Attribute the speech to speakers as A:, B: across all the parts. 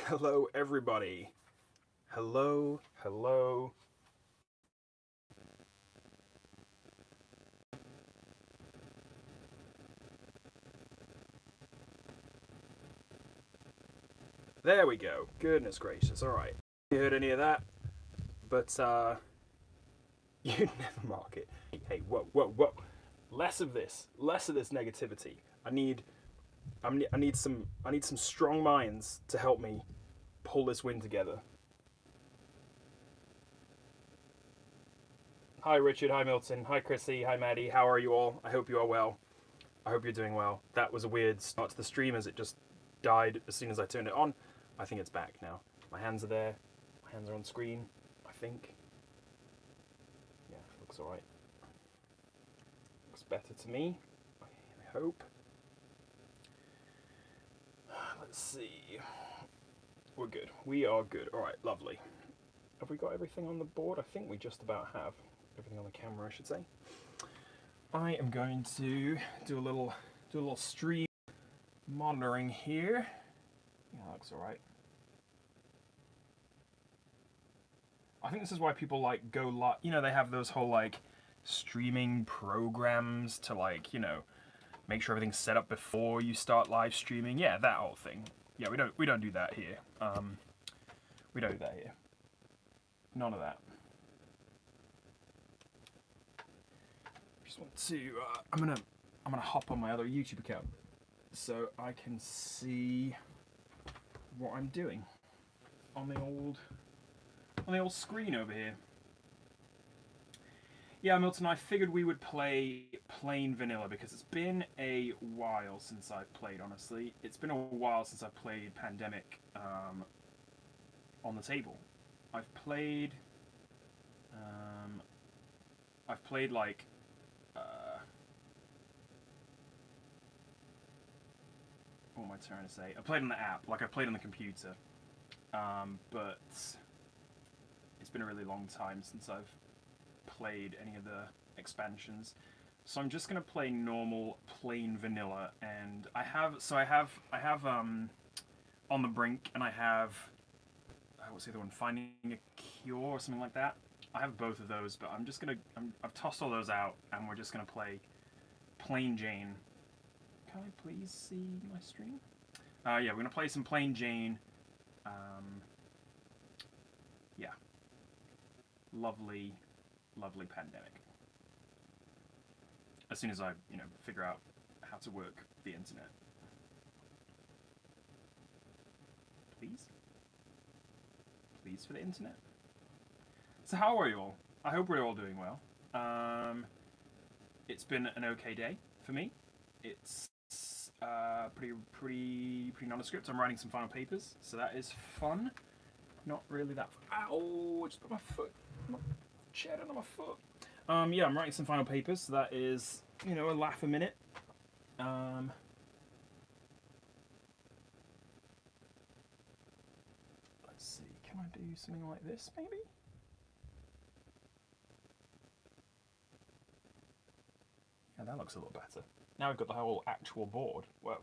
A: Hello, everybody. Hello, hello. There we go. Goodness gracious. All right. You heard any of that? But you'd never mark it. Hey, whoa, whoa, whoa. Less of this. Less of this negativity. I need some strong minds to help me pull this win together. Hi, Richard. Hi, Milton. Hi, Chrissy. Hi, Maddie. How are you all? I hope you are well. I hope you're doing well. That was a weird start to the stream as it just died as soon as I turned it on. I think it's back now. My hands are there. My hands are on screen, I think. Yeah, looks alright. Looks better to me, I hope. Let's see. We're good. We are good. Alright, lovely. Have we got everything on the board? I think we just about have. Everything on the camera, I should say. I am going to do a little stream monitoring here. Yeah, that looks alright. I think this is why people like go live. You know, they have those whole like streaming programs to like, you know, make sure everything's set up before you start live streaming. Yeah, that whole thing. Yeah, we don't do that here. We don't do that here. None of that. Just want to. I'm gonna hop on my other YouTube account so I can see what I'm doing on the old screen over here. Yeah, Milton, I figured we would play plain vanilla because it's been a while since I've played, honestly. It's been a while since I've played Pandemic on the table. I've played like what am I trying to say? I played on the app, like I played on the computer, but it's been a really long time since I've played any of the expansions. So I'm just gonna play normal, plain vanilla, and I have On the Brink, and I have what's the other one? Finding a Cure or something like that. I have both of those, but I've tossed all those out, and we're just gonna play Plain Jane. Can I please see my stream? Yeah, we're gonna play some Plain Jane. Yeah, lovely Pandemic. As soon as I, figure out how to work the internet. Please for the internet. So how are you all? I hope we're all doing well. It's been an okay day for me. It's pretty nondescript. I'm writing some final papers, so that is fun. Not really that. Ow! I just put my foot. My chair on my foot. Yeah, I'm writing some final papers, so that is, a laugh a minute. Let's see, can I do something like this, maybe? Yeah, that looks a little better. Now we've got the whole actual board. Well,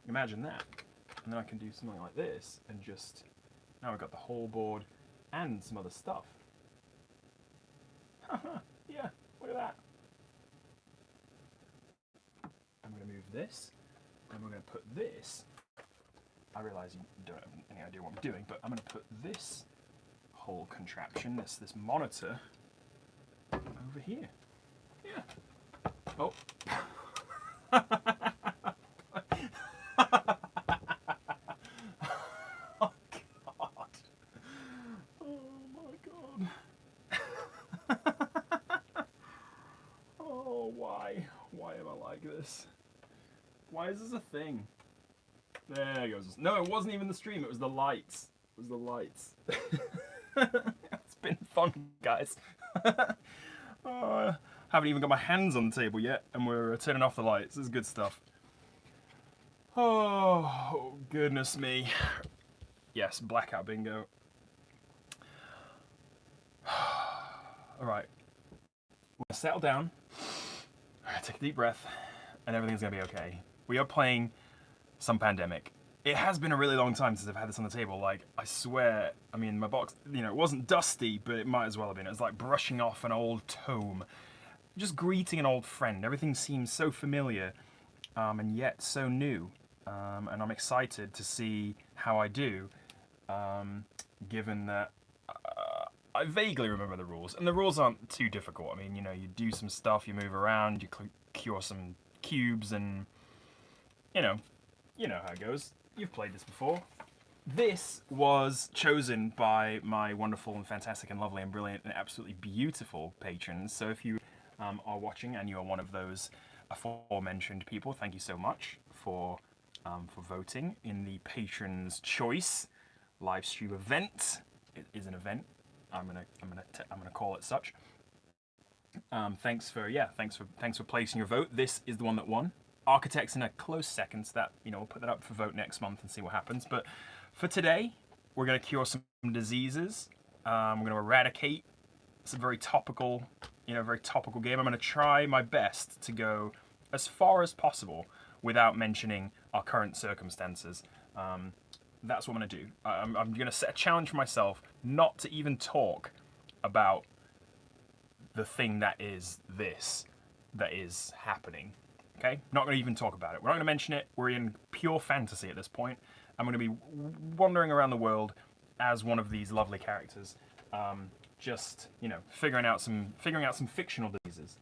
A: imagine that. And then I can do something like this, and just, now we've got the whole board and some other stuff. Haha, yeah, look at that. I'm going to move this, and we're going to put this. I realise you don't have any idea what I'm doing, but I'm going to put this whole contraption, this monitor, over here. Yeah. Oh. Oh, God. Oh, my God. Oh, why? Why am I like this? Why is this a thing? There goes. No, it wasn't even the stream. It was the lights. It was the lights. It's been fun, guys. Haven't even got my hands on the table yet, and we're turning off the lights. This is good stuff. Oh, goodness me. Yes, blackout bingo. Alright. We're gonna settle down. Take a deep breath, and everything's gonna be okay. We are playing some Pandemic. It has been a really long time since I've had this on the table. Like, I swear, I mean, my box, you know, it wasn't dusty, but it might as well have been. It was like brushing off an old tome, just greeting an old friend. Everything seems so familiar, and yet so new. And I'm excited to see how I do, given that I vaguely remember the rules, and the rules aren't too difficult. I mean, you know, you do some stuff, you move around, you cure some cubes, and you know how it goes. You've played this before. This was chosen by my wonderful and fantastic and lovely and brilliant and absolutely beautiful patrons. So if you are watching and you are one of those aforementioned people, thank you so much for voting in the Patrons Choice live stream event. It is an event. I'm gonna call it such. Thanks for placing your vote. This is the one that won. Architects in a close second, so that, you know, we'll put that up for vote next month and see what happens. But for today, we're going to cure some diseases. We're going to eradicate. It's a very topical, very topical game. I'm going to try my best to go as far as possible without mentioning our current circumstances. That's what I'm going to do. I'm going to set a challenge for myself not to even talk about the thing that is happening. Okay? Not going to even talk about it. We're not going to mention it. We're in pure fantasy at this point. I'm going to be wandering around the world as one of these lovely characters, just figuring out some fictional diseases.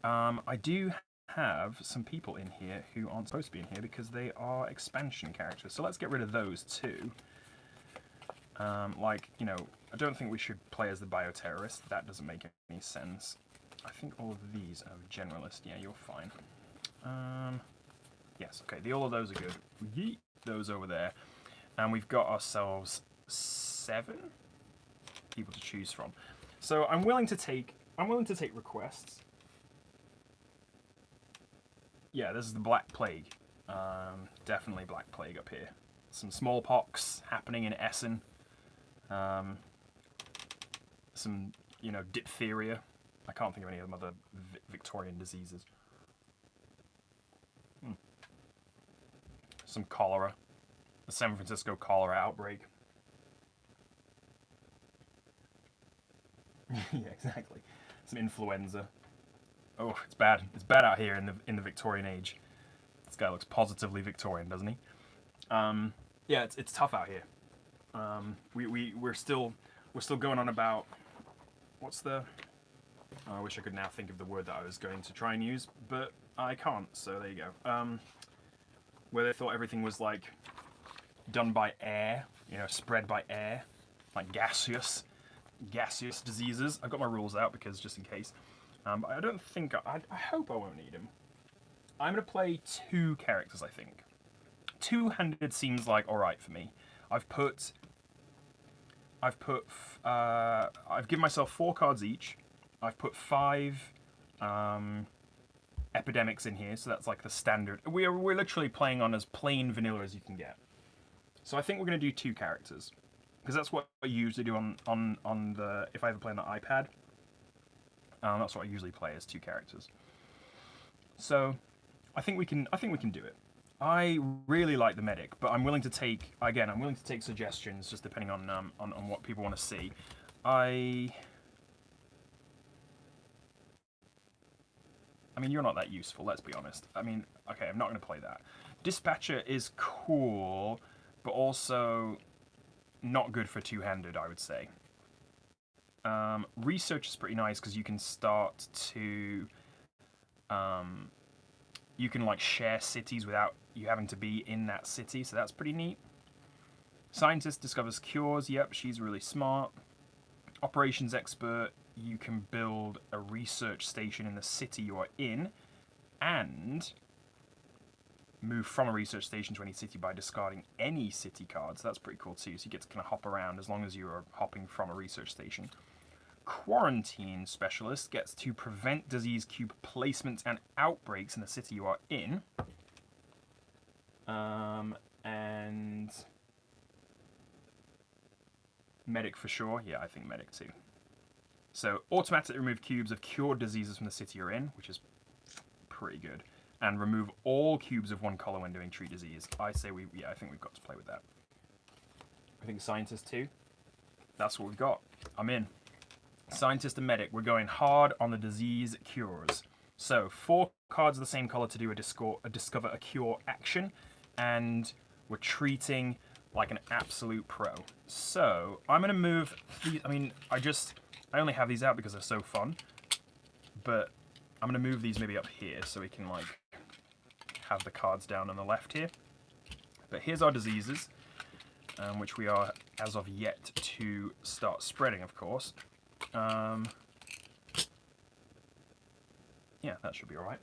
A: I do have some people in here who aren't supposed to be in here because they are expansion characters. So let's get rid of those too. I don't think we should play as the bioterrorist. That doesn't make any sense. I think all of these are generalist. Yeah, you're fine. Yes, okay. All of those are good. Yeet those over there. And we've got ourselves 7 people to choose from. So I'm willing to take requests. Yeah, this is the Black Plague. Definitely Black Plague up here. Some smallpox happening in Essen. Some, diphtheria. I can't think of any of them other Victorian diseases. Some cholera. The San Francisco cholera outbreak. Yeah, exactly. Some influenza. Oh, it's bad. It's bad out here in the Victorian age. This guy looks positively Victorian, doesn't he? Yeah, it's tough out here. We're still going on about what's the. I wish I could now think of the word that I was going to try and use, but I can't. So there you go. Where they thought everything was like done by air, spread by air, like gaseous diseases. I've got my rules out because just in case. I don't think I hope I won't need him. I'm gonna play 2 characters. I think 2-handed seems like all right for me. I've given myself 4 cards each. I've put 5 epidemics in here, so that's like the standard. We're literally playing on as plain vanilla as you can get. So I think we're going to do 2 characters because that's what I usually do on the if I ever play on the iPad. That's what I usually play as 2 characters. So I think we can do it. I really like the medic, but I'm willing to take suggestions just depending on what people want to see. I mean, you're not that useful, let's be honest. I mean, okay, I'm not going to play that. Dispatcher is cool, but also not good for 2-handed, I would say. Research is pretty nice because you can start to... you can, share cities without you having to be in that city, so that's pretty neat. Scientist discovers cures. Yep, she's really smart. Operations expert. You can build a research station in the city you are in and move from a research station to any city by discarding any city cards. That's pretty cool too, so you get to kind of hop around as long as you are hopping from a research station. Quarantine specialist gets to prevent disease cube placements and outbreaks in the city you are in. And medic for sure. Yeah, I think medic too. So automatically remove cubes of cured diseases from the city you're in, which is pretty good. and remove all cubes of one color when doing Treat Disease. I say I think we've got to play with that. I think Scientist too. That's what we've got. I'm in. Scientist and Medic. We're going hard on the disease cures. So 4 cards of the same color to do a discover a cure action, and we're treating like an absolute pro. So I'm gonna move these. I mean, I only have these out because they're so fun, but I'm gonna move these maybe up here so we can like have the cards down on the left here. But here's our diseases, which we are as of yet to start spreading, of course. Yeah, that should be all right.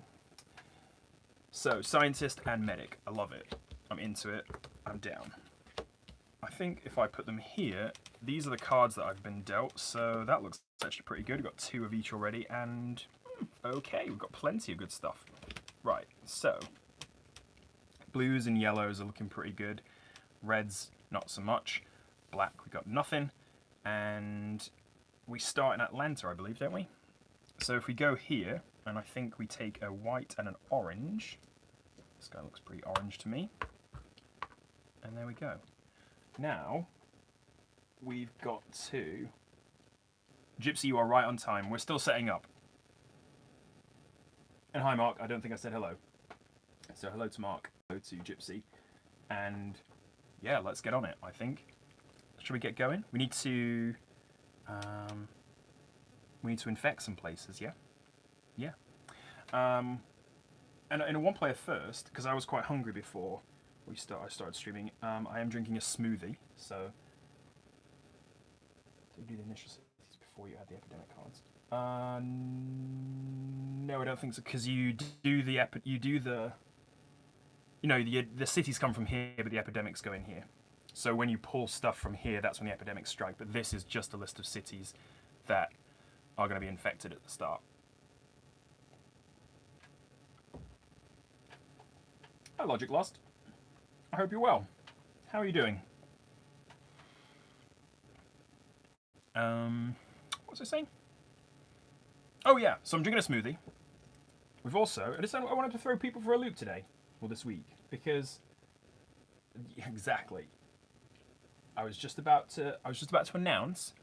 A: So, Scientist and Medic. I love it. I'm into it. I'm down. I think if I put them here, these are the cards that I've been dealt, so that looks actually pretty good. We've got 2 of each already, and okay, we've got plenty of good stuff. Right, so blues and yellows are looking pretty good. Reds, not so much. Black, we got nothing. And we start in Atlanta, I believe, don't we? So if we go here, and I think we take a white and an orange. This guy looks pretty orange to me. And there we go. Now, we've got to... Gypsy, you are right on time. We're still setting up. And hi, Mark. I don't think I said hello. So hello to Mark. Hello to Gypsy. And yeah, let's get on it, I think. Should we get going? We need to... infect some places, yeah? Yeah. And in a one-player first, because I was quite hungry before I started streaming, I am drinking a smoothie, so... Did you do the initial cities before you add the epidemic cards? No, I don't think so, because you do the... You know, the cities come from here, but the epidemics go in here. So when you pull stuff from here, that's when the epidemics strike, but this is just a list of cities that are going to be infected at the start. Hi, Logic Lost. I hope you're well. How are you doing? What was I saying? Oh yeah, so I'm drinking a smoothie. We've also, I wanted to throw people for a loop today, or this week, because, exactly. I was just about to announce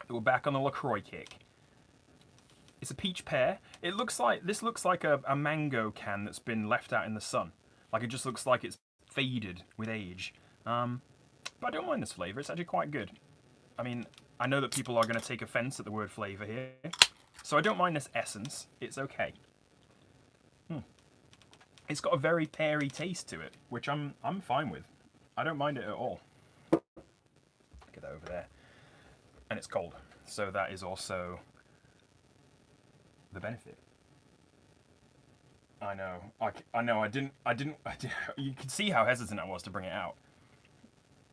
A: that we're back on the LaCroix kick. It's a peach pear. This looks like a mango can that's been left out in the sun. Like it just looks like it's faded with age. But I don't mind this flavour. It's actually quite good. I mean, I know that people are going to take offence at the word flavour here, so I don't mind this essence. It's okay. It's got a very peary taste to it, which I'm fine with. I don't mind it at all. Get that over there. And it's cold, so that is also the benefit. I know. I know. I didn't. You can see how hesitant I was to bring it out.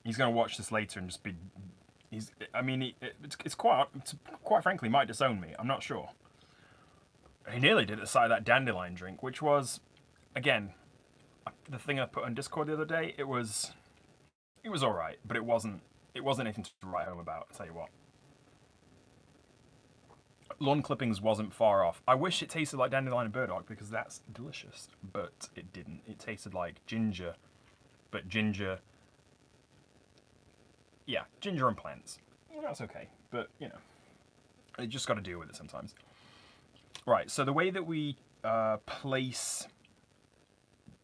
A: He's going to watch this later and just be. I mean, it's quite frankly might disown me. I'm not sure. He nearly did at the side of that dandelion drink, which was, again, the thing I put on Discord the other day. It was all right, but it wasn't anything to write home about. I'll tell you what. Lawn clippings wasn't far off. I wish it tasted like dandelion and burdock because that's delicious, but it didn't. It tasted like ginger, but ginger. Yeah, ginger and plants. Well, that's okay, but you know, you just got to deal with it sometimes. Right. So the way that we place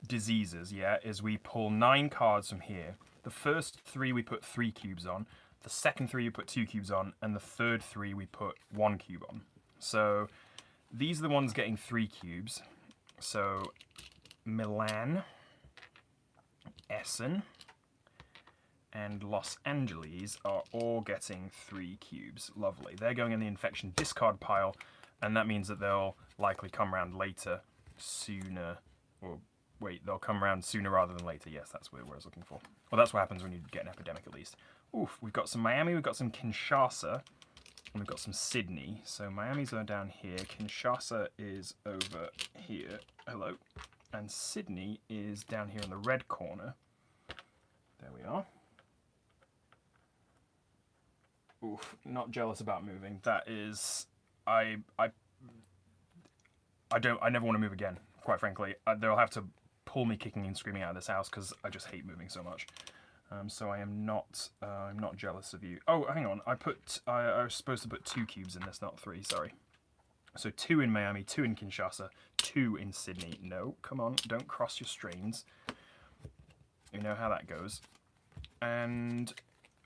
A: diseases, yeah, is we pull 9 cards from here. The first 3 we put 3 cubes on. The second 3 we put 2 cubes on, and the third 3 we put 1 cube on. So these are the ones getting 3 cubes. So Milan, Essen, and Los Angeles are all getting 3 cubes. Lovely. They're going in the infection discard pile, and that means that they'll likely come around later, sooner, or wait, they'll come around sooner rather than later. Yes, that's what I was looking for. Well, that's what happens when you get an epidemic, at least. Oof, we've got some Miami, we've got some Kinshasa, and we've got some Sydney. So Miami's are down here, Kinshasa is over here, hello, and Sydney is down here in the red corner. There we are. Oof, not jealous about moving. That is, I never want to move again. quite frankly, they'll have to pull me kicking and screaming out of this house because I just hate moving so much. So I am not. I'm not jealous of you. Oh, hang on. I was supposed to put 2 cubes in this, not 3. Sorry. So 2 in Miami, 2 in Kinshasa, 2 in Sydney. No, come on, don't cross your strains. You know how that goes. And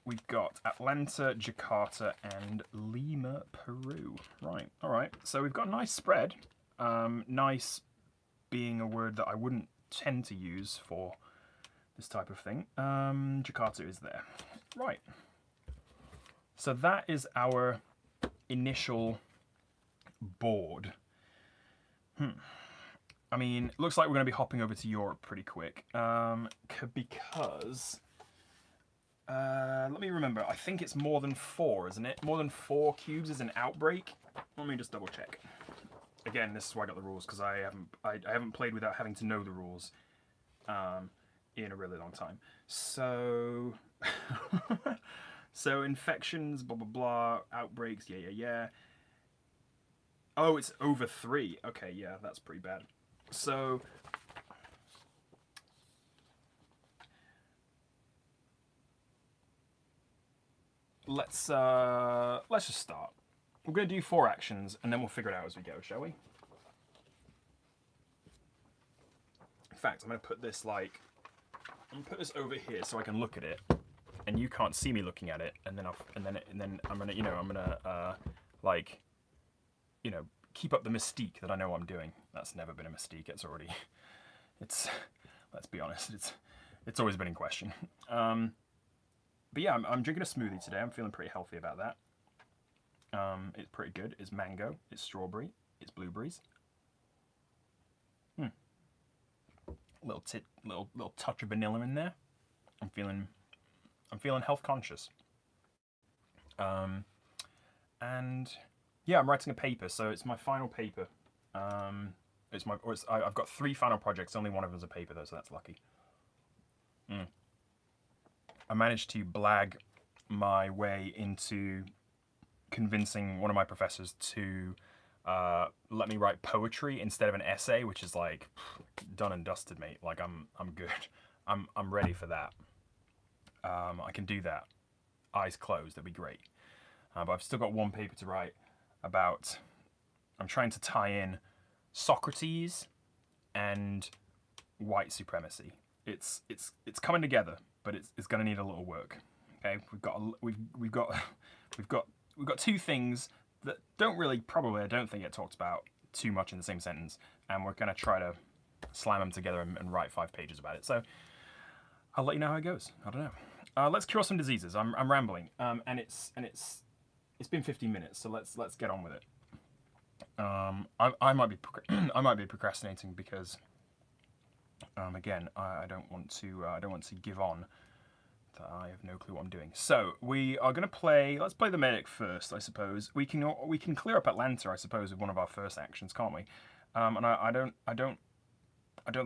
A: we've got Atlanta, Jakarta, and Lima, Peru. Right, all right. So we've got a nice spread. Nice being a word that I wouldn't tend to use for this type of thing. Jakarta is there. Right. So that is our initial board. I mean, looks like we're going to be hopping over to Europe pretty quick. Because... let me remember. I think it's more than 4, isn't it? More than 4 cubes is an outbreak. Let me just double check. Again, this is why I got the rules, because I haven't played without having to know the rules in a really long time. So... so infections, blah, blah, blah, outbreaks, yeah. Oh, it's over 3. Okay, yeah, that's pretty bad. So... let's just start. We're going to do 4 actions, and then we'll figure it out as we go, shall we? In fact, I'm going to put this, like... I'm going to put this over here so I can look at it, and you can't see me looking at it, and then I'm going to, I'm going to, like... keep up the mystique that I know what I'm doing. That's never been a mystique. It's already, let's be honest, it's always been in question. But yeah, I'm drinking a smoothie today. I'm feeling pretty healthy about that. It's pretty good. It's mango. It's strawberry. It's blueberries. Little touch of vanilla in there. I'm feeling health conscious. And yeah, I'm writing a paper, so it's my final paper. I've got 3 final projects. Only one of them is a paper though, so that's lucky. I managed to blag my way into convincing one of my professors to let me write poetry instead of an essay, which is like done and dusted, mate. Like I'm good. I'm ready for that. I can do that. Eyes closed. That'd be great. But I've still got 1 paper to write about. I'm trying to tie in Socrates and white supremacy. It's coming together, but it's going to need a little work. Okay, we've got 2 things that I don't think get talked about too much in the same sentence, and we're going to try to slam them together and write 5 pages about it. So I'll let you know how it goes. I don't know. Let's cure some diseases. I'm rambling, and it's been 15 minutes, so let's get on with it. I might be procrastinating because again, I don't want to give on that I have no clue what I'm doing. So we are going to play. Let's play the medic first, I suppose. We can clear up Atlanta, I suppose, with one of our first actions, can't we? And I don't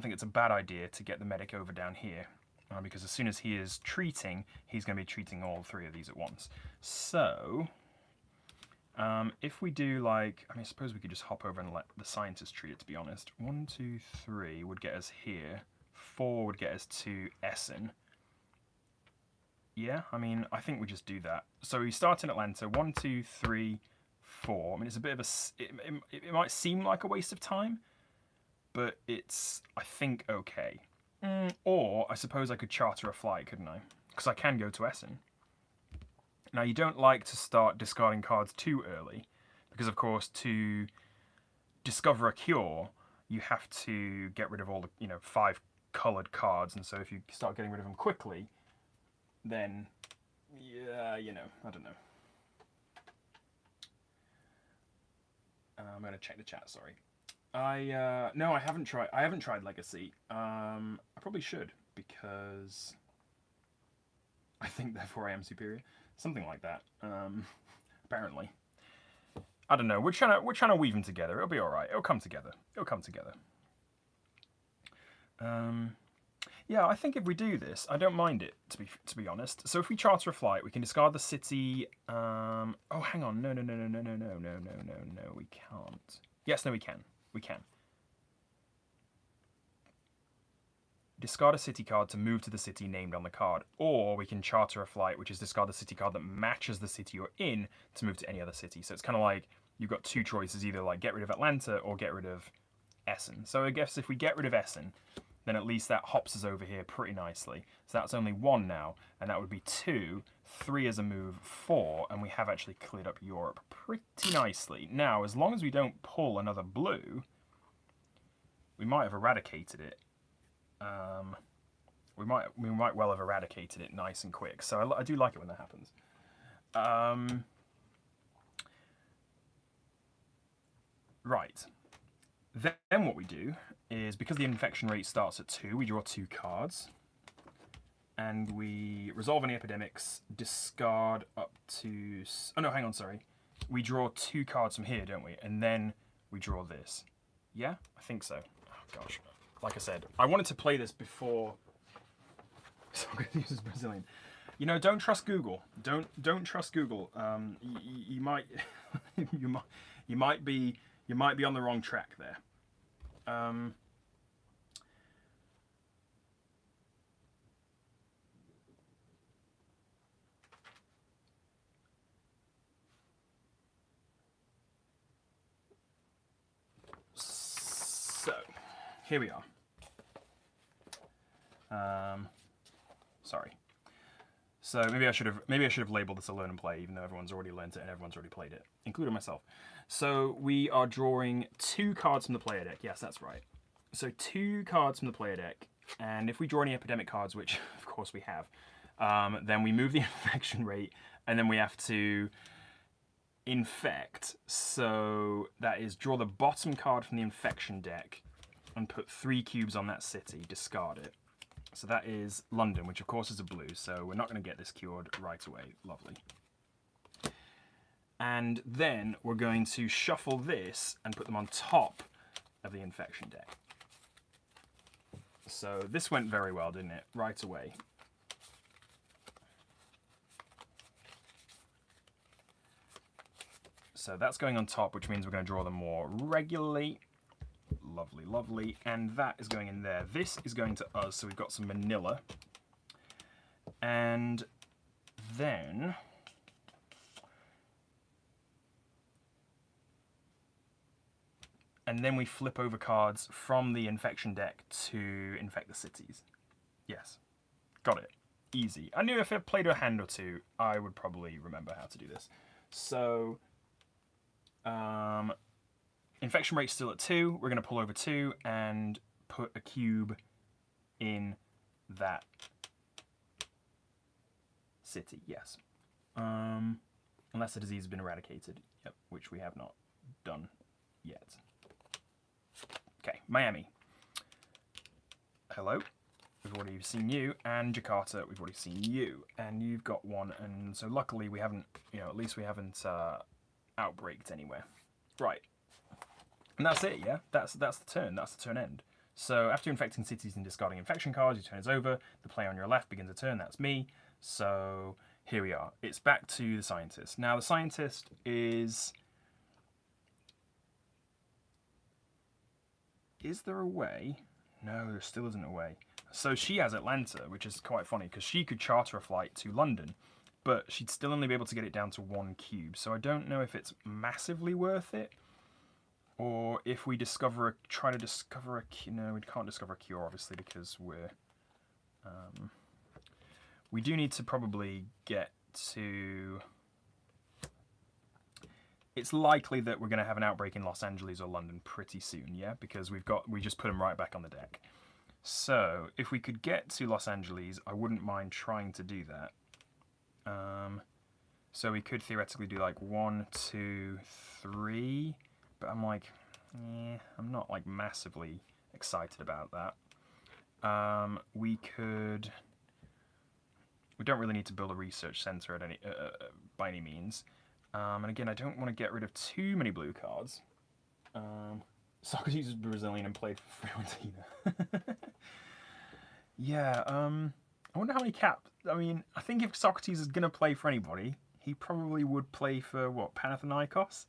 A: think it's a bad idea to get the medic over down here, because as soon as he is treating, he's going to be treating all 3 of these at once. So if we do I suppose we could just hop over and let the scientist treat it, to be honest. 1, 2, 3 would get us here. 4 would get us to Essen. Yeah, I think we just do that. So we start in Atlanta. 1, 2, 3, 4. It's a bit of it might seem like a waste of time, but it's, I think, okay. Or I suppose I could charter a flight, couldn't I? Because I can go to Essen. Now, you don't like to start discarding cards too early, because, of course, to discover a cure, you have to get rid of all the, 5 coloured cards, and so if you start getting rid of them quickly, then, yeah, I don't know. I'm going to check the chat, sorry. No, I haven't tried Legacy. I probably should, because I think, therefore, I am superior. Something like that. Apparently. I don't know. We're trying to weave them together. It'll be all right. It'll come together. Yeah, I think if we do this, I don't mind it, to be honest. So if we charter a flight, we can discard the city. Oh, hang on. No. We can't. Yes, no, we can. We can. discard a city card to move to the city named on the card. Or we can charter a flight, which is discard the city card that matches the city you're in to move to any other city. So it's kind of like you've got two choices, either like get rid of Atlanta or get rid of Essen. So I guess if we get rid of Essen, then at least that hops us over here pretty nicely. So that's only 1 now, and that would be 2, 3 as a move, 4, and we have actually cleared up Europe pretty nicely. Now, as long as we don't pull another blue, we might have eradicated it. We might well have eradicated it nice and quick. So I do like it when that happens. Right. Then what we do is, because the infection rate starts at 2, we draw 2 cards. And we resolve any epidemics, discard up to... Oh no, hang on, sorry. We draw 2 cards from here, don't we? And then we draw this. Yeah? I think so. Oh gosh. Like I said, I wanted to play this before... So I'm going to use this Brazilian. You know, don't trust Google. Don't trust Google. You might you might be on the wrong track there. So here we are. Sorry. So maybe I should have labeled this a learn and play, even though everyone's already learned it and everyone's already played it, including myself. So we are drawing 2 cards from the player deck. Yes, that's right. So 2 cards from the player deck, and if we draw any epidemic cards, which of course we have, then we move the infection rate, and then we have to infect. So that is draw the bottom card from the infection deck and put 3 cubes on that city, discard it. So that is London, which of course is a blue, so we're not going to get this cured right away. Lovely. And then we're going to shuffle this and put them on top of the infection deck. So this went very well, didn't it? Right away. So that's going on top, which means we're going to draw them more regularly. Lovely, lovely. And that is going in there. This is going to us, so we've got some Manila. And then... we flip over cards from the infection deck to infect the cities. Yes. Got it. Easy. I knew if I played a hand or two, I would probably remember how to do this. So... infection rate's still at 2. We're going to pull over 2 and put a cube in that city. Yes. Unless the disease has been eradicated. Yep, which we have not done yet. Okay, Miami. Hello. We've already seen you. And Jakarta, we've already seen you. And you've got 1. And so luckily we haven't, at least we haven't outbreaked anywhere. Right. And that's it, yeah? That's the turn. That's the turn end. So after infecting cities and discarding infection cards, your turn is over. The player on your left begins a turn. That's me. So here we are. It's back to the scientist. Now the scientist is... Is there a way? No, there still isn't a way. So she has Atlanta, which is quite funny, because she could charter a flight to London, but she'd still only be able to get it down to 1 cube. So I don't know if it's massively worth it, or if we try to discover a... No, we can't discover a cure, obviously, because we're... we do need to probably get to... It's likely that we're going to have an outbreak in Los Angeles or London pretty soon, yeah? Because we just put them right back on the deck. So, if we could get to Los Angeles, I wouldn't mind trying to do that. So we could theoretically do like 1, 2, 3, but I'm like, I'm not like massively excited about that. We don't really need to build a research center at by any means. And again, I don't want to get rid of too many blue cards. Socrates is Brazilian and played for Fiorentina. Yeah, I wonder how many caps. I mean, I think if Socrates is going to play for anybody, he probably would play for, what, Panathinaikos?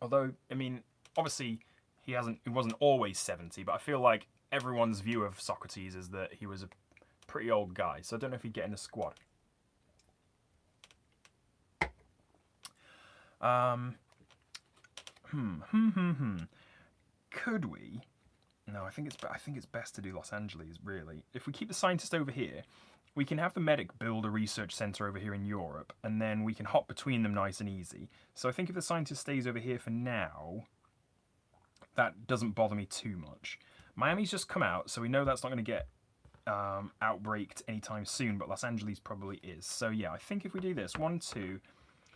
A: Although, I mean, obviously, it wasn't always 70, but I feel like everyone's view of Socrates is that he was a pretty old guy, so I don't know if he'd get in the squad. Could we? No, I think it's best to do Los Angeles, really. If we keep the scientist over here, we can have the medic build a research center over here in Europe, and then we can hop between them nice and easy. So I think if the scientist stays over here for now, that doesn't bother me too much. Miami's just come out, so we know that's not going to get outbreaked anytime soon, but Los Angeles probably is. So yeah, I think if we do this, 1, 2,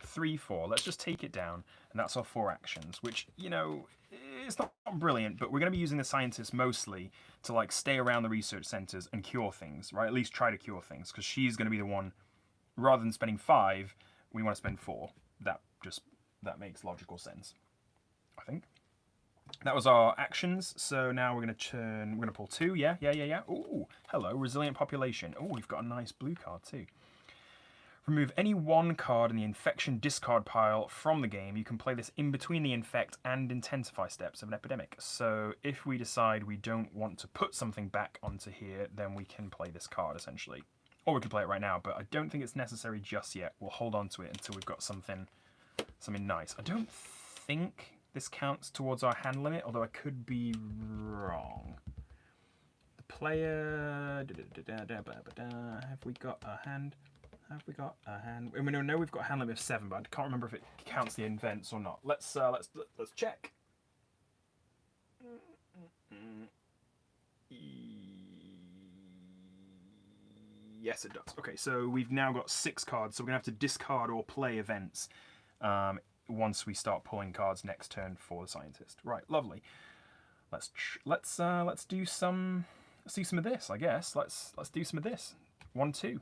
A: 3, 4, let's just take it down, and that's our 4 actions, which, you know, it's not brilliant, but we're going to be using the scientists mostly to like stay around the research centers and cure things, right? At least try to cure things, because she's going to be the one, rather than spending 5, we want to spend 4. That makes logical sense, I think. That was our actions, so now we're going to pull 2, yeah. Ooh, hello, resilient population. Oh, we've got a nice blue card too. Remove any 1 card in the infection discard pile from the game. You can play this in between the infect and intensify steps of an epidemic. So if we decide we don't want to put something back onto here, then we can play this card essentially. Or we can play it right now, but I don't think it's necessary just yet. We'll hold on to it until we've got something nice. I don't think this counts towards our hand limit, although I could be wrong. The player... Have we got a hand? Have we got a hand? I mean, I know we've got a hand limit of 7, but I can't remember if it counts the events or not. Let's check. Yes, it does. Okay, so we've now got 6 cards, so we're gonna have to discard or play events once we start pulling cards next turn for the scientist. Right, lovely. Let's do some of this, I guess. Let's do some of this. 1, 2.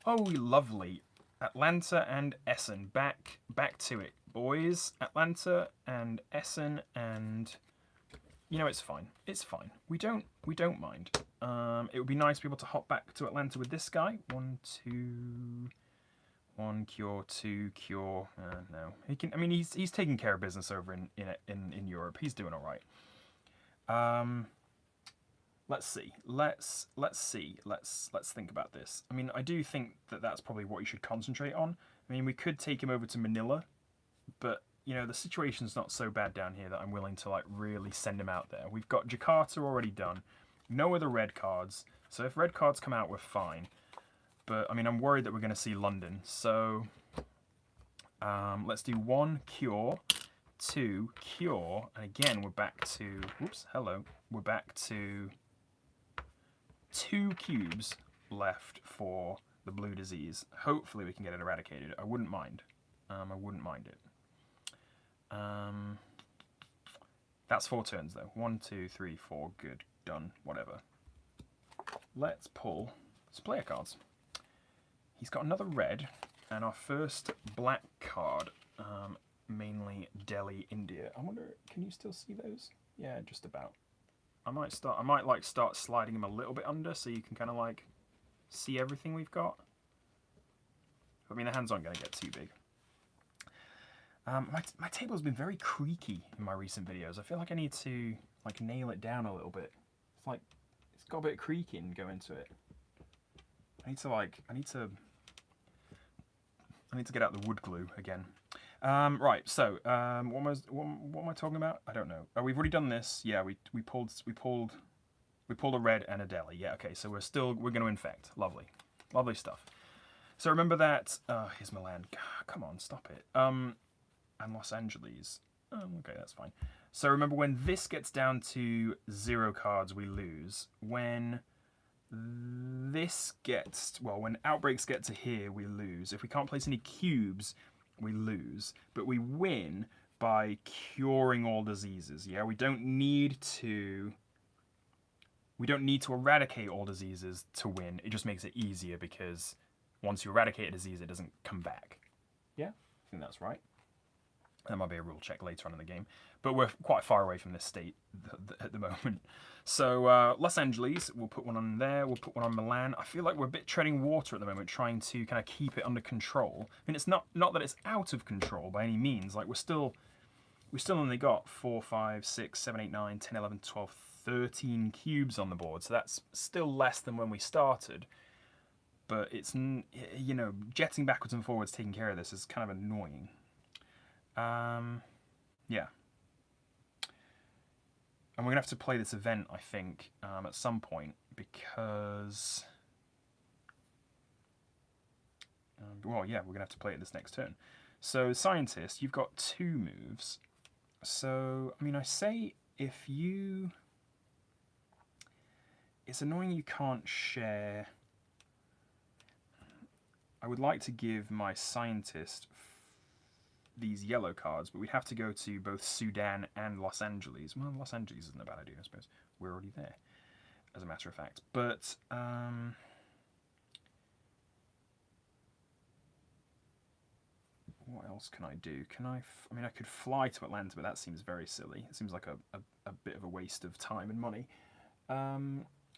A: Oh, lovely. Atlanta and Essen. Back to it, boys. Atlanta and Essen, and you know, it's fine. It's fine. We don't mind. It would be nice to be able to hop back to Atlanta with this guy. 1, 2, 1 cure, 2 cure. No, he can. I mean, he's taking care of business over in Europe. He's doing all right. Let's see. Let's think about this. I mean, I do think that that's probably what you should concentrate on. I mean, we could take him over to Manila, but you know, the situation's not so bad down here that I'm willing to like really send him out there. We've got Jakarta already done. No other red cards. So if red cards come out, we're fine. But I mean, I'm worried that we're going to see London. So let's do 1 cure, 2 cure, and again we're back to. Whoops. Hello. We're back to 2 cubes left for the blue disease. Hopefully we can get it eradicated. I wouldn't mind. I wouldn't mind it. That's 4 turns though. 1, 2, 3, 4. Good. Done. Whatever. Let's pull some player cards. He's got another red, and our first black card, mainly Delhi, India. I wonder, can you still see those? Yeah, just about. I might start sliding him a little bit under so you can kind of like see everything we've got. I mean, the hands aren't going to get too big. My table's been very creaky in my recent videos. I feel like I need to like nail it down a little bit. It's like it's got a bit of creaking going to it. I need to get out the wood glue again. Right, so what am I talking about? I don't know. Oh, we've already done this. Yeah, we pulled a red and a Delhi. Yeah, okay. So we're going to infect. Lovely stuff. So remember that. Here's Milan. Come on, stop it. And Los Angeles. Okay, that's fine. So remember, when this gets down to 0 cards, we lose. When outbreaks get to here, we lose. If we can't place any cubes, we lose. But we win by curing all diseases. Yeah, we don't need to eradicate all diseases to win. It just makes it easier because once you eradicate a disease, it doesn't come back. Yeah, I think that's right. That might be a rule check later on in the game. But we're quite far away from this state at the moment. So Los Angeles, we'll put one on there. We'll put one on Milan. I feel like we're a bit treading water at the moment, trying to kind of keep it under control. I mean, it's not that it's out of control by any means. Like, we still only got 4, 5, 6, 7, 8, 9, 10, 11, 12, 13 cubes on the board, so that's still less than when we started. But it's, you know, jetting backwards and forwards, taking care of this is kind of annoying. Yeah. And we're going to have to play this event, I think, at some point, because... well, yeah, we're going to have to play it this next turn. So, Scientist, you've got 2 moves. So, I mean, I say if you... It's annoying you can't share... I would like to give my Scientist these yellow cards, but we'd have to go to both Sudan and Los Angeles. Well, Los Angeles isn't a bad idea, I suppose. We're already there, as a matter of fact. But, what else can I do? Can I... I mean, I could fly to Atlanta, but that seems very silly. It seems like a bit of a waste of time and money.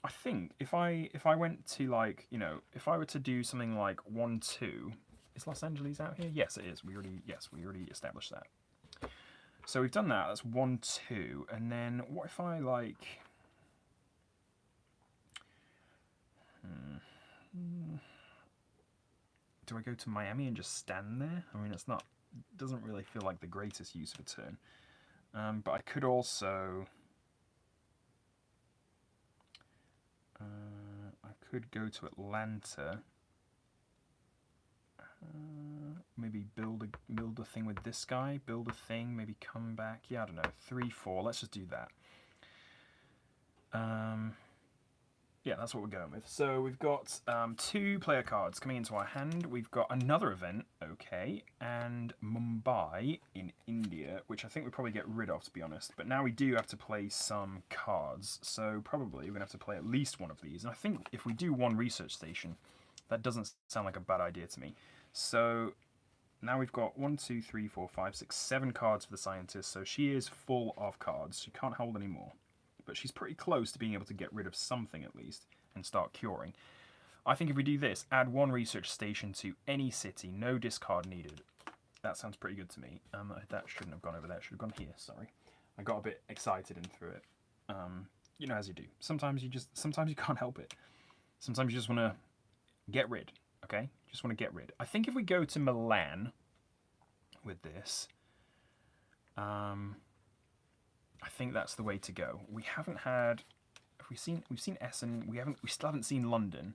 A: I think if I went to, like, you know, if I were to do something like 1-2... Is Los Angeles out here? Yes, it is. We already established that. So we've done that. That's 1-2. And then what if I, like... Do I go to Miami and just stand there? I mean, it's not... It doesn't really feel like the greatest use of a turn. But I could also... I could go to Atlanta... maybe build a thing with this guy, build a thing, maybe come back. Yeah, I don't know, 3-4. Let's just do that. Yeah, that's what we're going with. So we've got 2 player cards coming into our hand. We've got another event, okay, and Mumbai in India, which I think we'll probably get rid of, to be honest. But now we do have to play some cards, so probably we're going to have to play at least one of these. And I think if we do 1 research station, that doesn't sound like a bad idea to me. So now we've got 1, 2, 3, 4, 5, 6, 7 cards for the Scientist. So she is full of cards. She can't hold any more. But she's pretty close to being able to get rid of something at least and start curing. I think if we do this, add 1 research station to any city, no discard needed. That sounds pretty good to me. That shouldn't have gone over there. It should have gone here, sorry. I got a bit excited and threw it. You know, as you do. Sometimes you can't help it. Sometimes you just want to get rid. Okay, just want to get rid. I think if we go to Milan with this, I think that's the way to go. We haven't had, we've seen Essen. We still haven't seen London.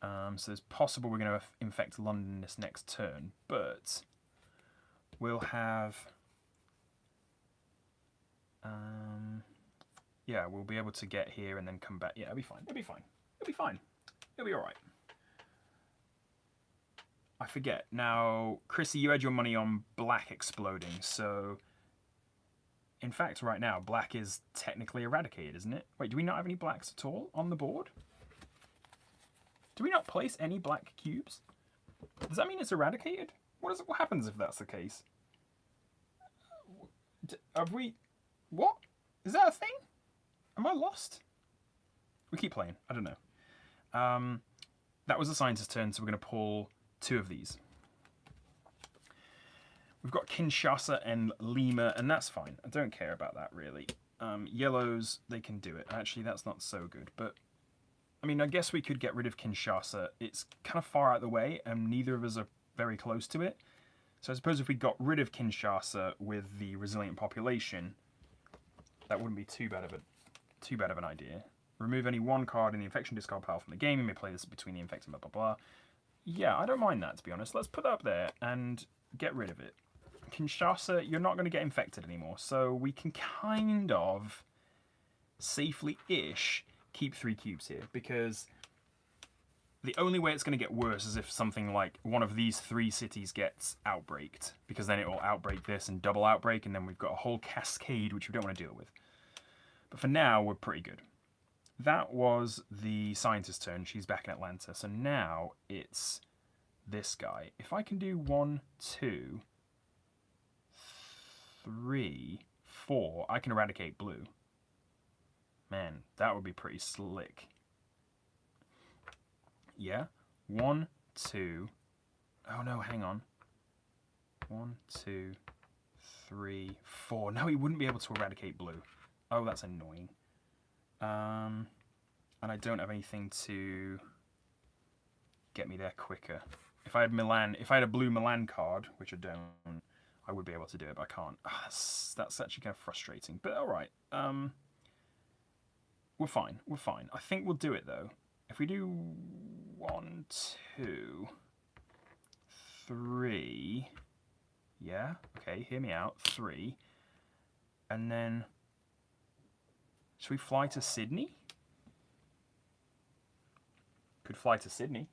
A: So it's possible we're going to infect London this next turn, but we'll have, yeah, we'll be able to get here and then come back. Yeah, it'll be fine. It'll be fine. It'll be fine. It'll be all right. I forget. Now, Chrissy, you had your money on black exploding, so... In fact, right now, black is technically eradicated, isn't it? Wait, do we not have any blacks at all on the board? Do we not place any black cubes? Does that mean it's eradicated? What happens if that's the case? Have we... What? Is that a thing? Am I lost? We keep playing. I don't know. That was the Scientist's turn, so we're going to pull 2 of these. We've got Kinshasa and Lima, and that's fine. I don't care about that, really. Yellows, they can do it. Actually, that's not so good, but... I mean, I guess we could get rid of Kinshasa. It's kind of far out of the way, and neither of us are very close to it. So I suppose if we got rid of Kinshasa with the resilient population, that wouldn't be too bad of an idea. Remove any 1 card in the infection discard pile from the game. You may play this between the infected, blah, blah, blah. Yeah, I don't mind that, to be honest. Let's put that up there and get rid of it. Kinshasa, you're not going to get infected anymore, so we can kind of safely-ish keep 3 cubes here, because the only way it's going to get worse is if something like one of these 3 cities gets outbreaked, because then it will outbreak this and double outbreak, and then we've got a whole cascade which we don't want to deal with. But for now, we're pretty good. That was the Scientist's turn. She's back in Atlanta. So now it's this guy. If I can do 1, 2, 3, 4, I can eradicate blue. Man, that would be pretty slick. Yeah. 1, 2. Oh no, hang on. 1, 2, 3, 4. No, he wouldn't be able to eradicate blue. Oh, that's annoying. And I don't have anything to get me there quicker. If I had a blue Milan card, which I don't, I would be able to do it, but I can't. That's actually kind of frustrating. But all right, we're fine. We're fine. I think we'll do it though. If we do 1, 2, 3, yeah, okay, hear me out. 3, and then should we fly to Sydney? Could fly to Sydney.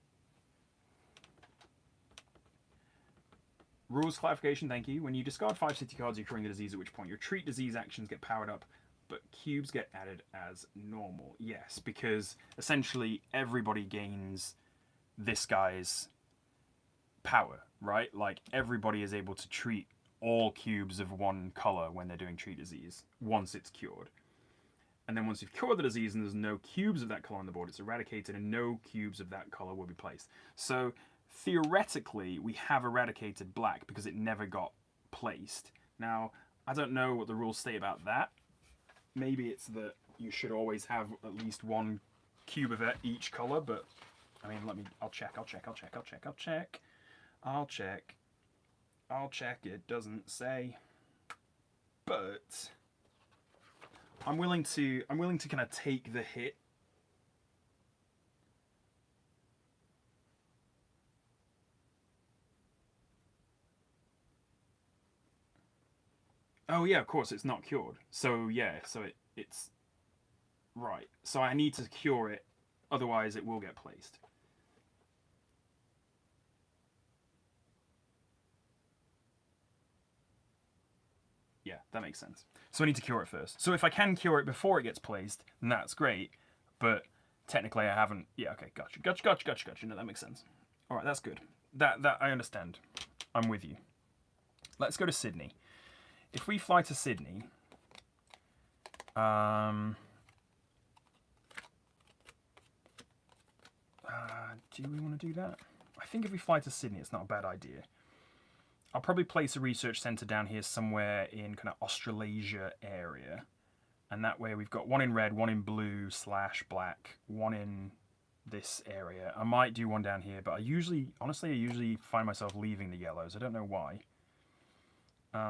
A: Rules clarification, thank you. When you discard 5 city cards, you're curing the disease, at which point your treat disease actions get powered up, but cubes get added as normal. Yes, because essentially everybody gains this guy's power, right? Like, everybody is able to treat all cubes of one color when they're doing treat disease, once it's cured. And then once you've cured the disease and there's no cubes of that color on the board, it's eradicated and no cubes of that color will be placed. So theoretically, we have eradicated black because it never got placed. Now, I don't know what the rules say about that. Maybe it's that you should always have at least one cube of each color, but I mean, I'll check. It doesn't say. But I'm willing to kind of take the hit. Oh yeah, of course it's not cured. So yeah, so it's right. So I need to cure it, otherwise it will get placed. Yeah, that makes sense. So I need to cure it first. So if I can cure it before it gets placed, then that's great. But technically I haven't. Yeah, okay, gotcha. No, that makes sense. All right, that's good. That I understand. I'm with you. Let's go to Sydney. If we fly to Sydney, do we want to do that? I think if we fly to Sydney, it's not a bad idea. I'll probably place a research centre down here somewhere in kind of Australasia area. And that way we've got one in red, one in blue / black, one in this area. I might do one down here, but I usually find myself leaving the yellows. I don't know why.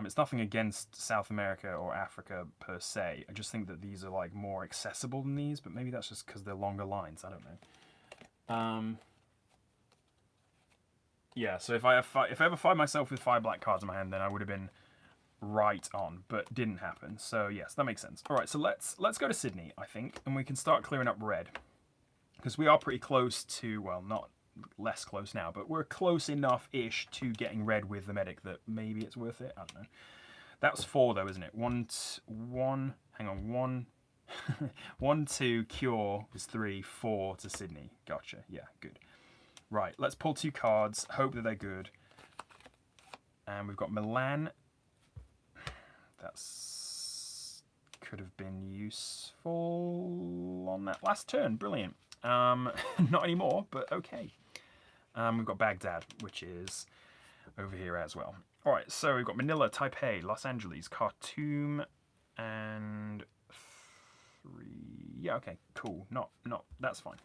A: It's nothing against South America or Africa per se. I just think that these are like more accessible than these, but maybe that's just because they're longer lines. I don't know. Yeah, so if I ever find myself with 5 black cards in my hand, then I would have been right on, but didn't happen. So yes, that makes sense. All right, so let's go to Sydney, I think, and we can start clearing up red, because we are pretty close to, well, not less close now, but we're close enough-ish to getting red with the medic that maybe it's worth it. I don't know. That was 4 though, isn't it? One, 1, 2, cure is 3, 4 to Sydney. Gotcha. Yeah, good. Right, let's pull 2 cards, hope that they're good. And we've got Milan. That's could have been useful on that last turn. Brilliant. Not anymore, but okay. We've got Baghdad, which is over here as well. All right, so we've got Manila, Taipei, Los Angeles, Khartoum, and 3. Yeah, okay, cool. Not. That's fine.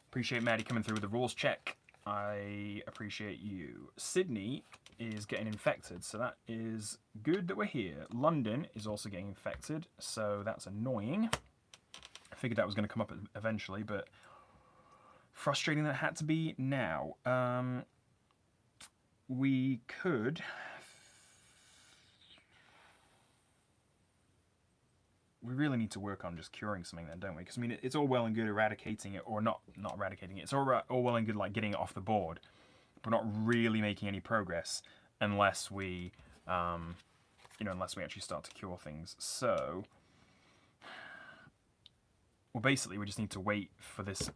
A: Appreciate Maddie coming through with the rules check. I appreciate you. Sydney is getting infected, so that is good that we're here. London is also getting infected, so that's annoying. I figured that was going to come up eventually, but frustrating that it had to be now. We could... We really need to work on just curing something then, don't we? Because I mean, it's all well and good eradicating it, or not eradicating it. It's all well and good like getting it off the board, but not really making any progress unless we, unless we actually start to cure things. So, well, basically, we just need to wait for this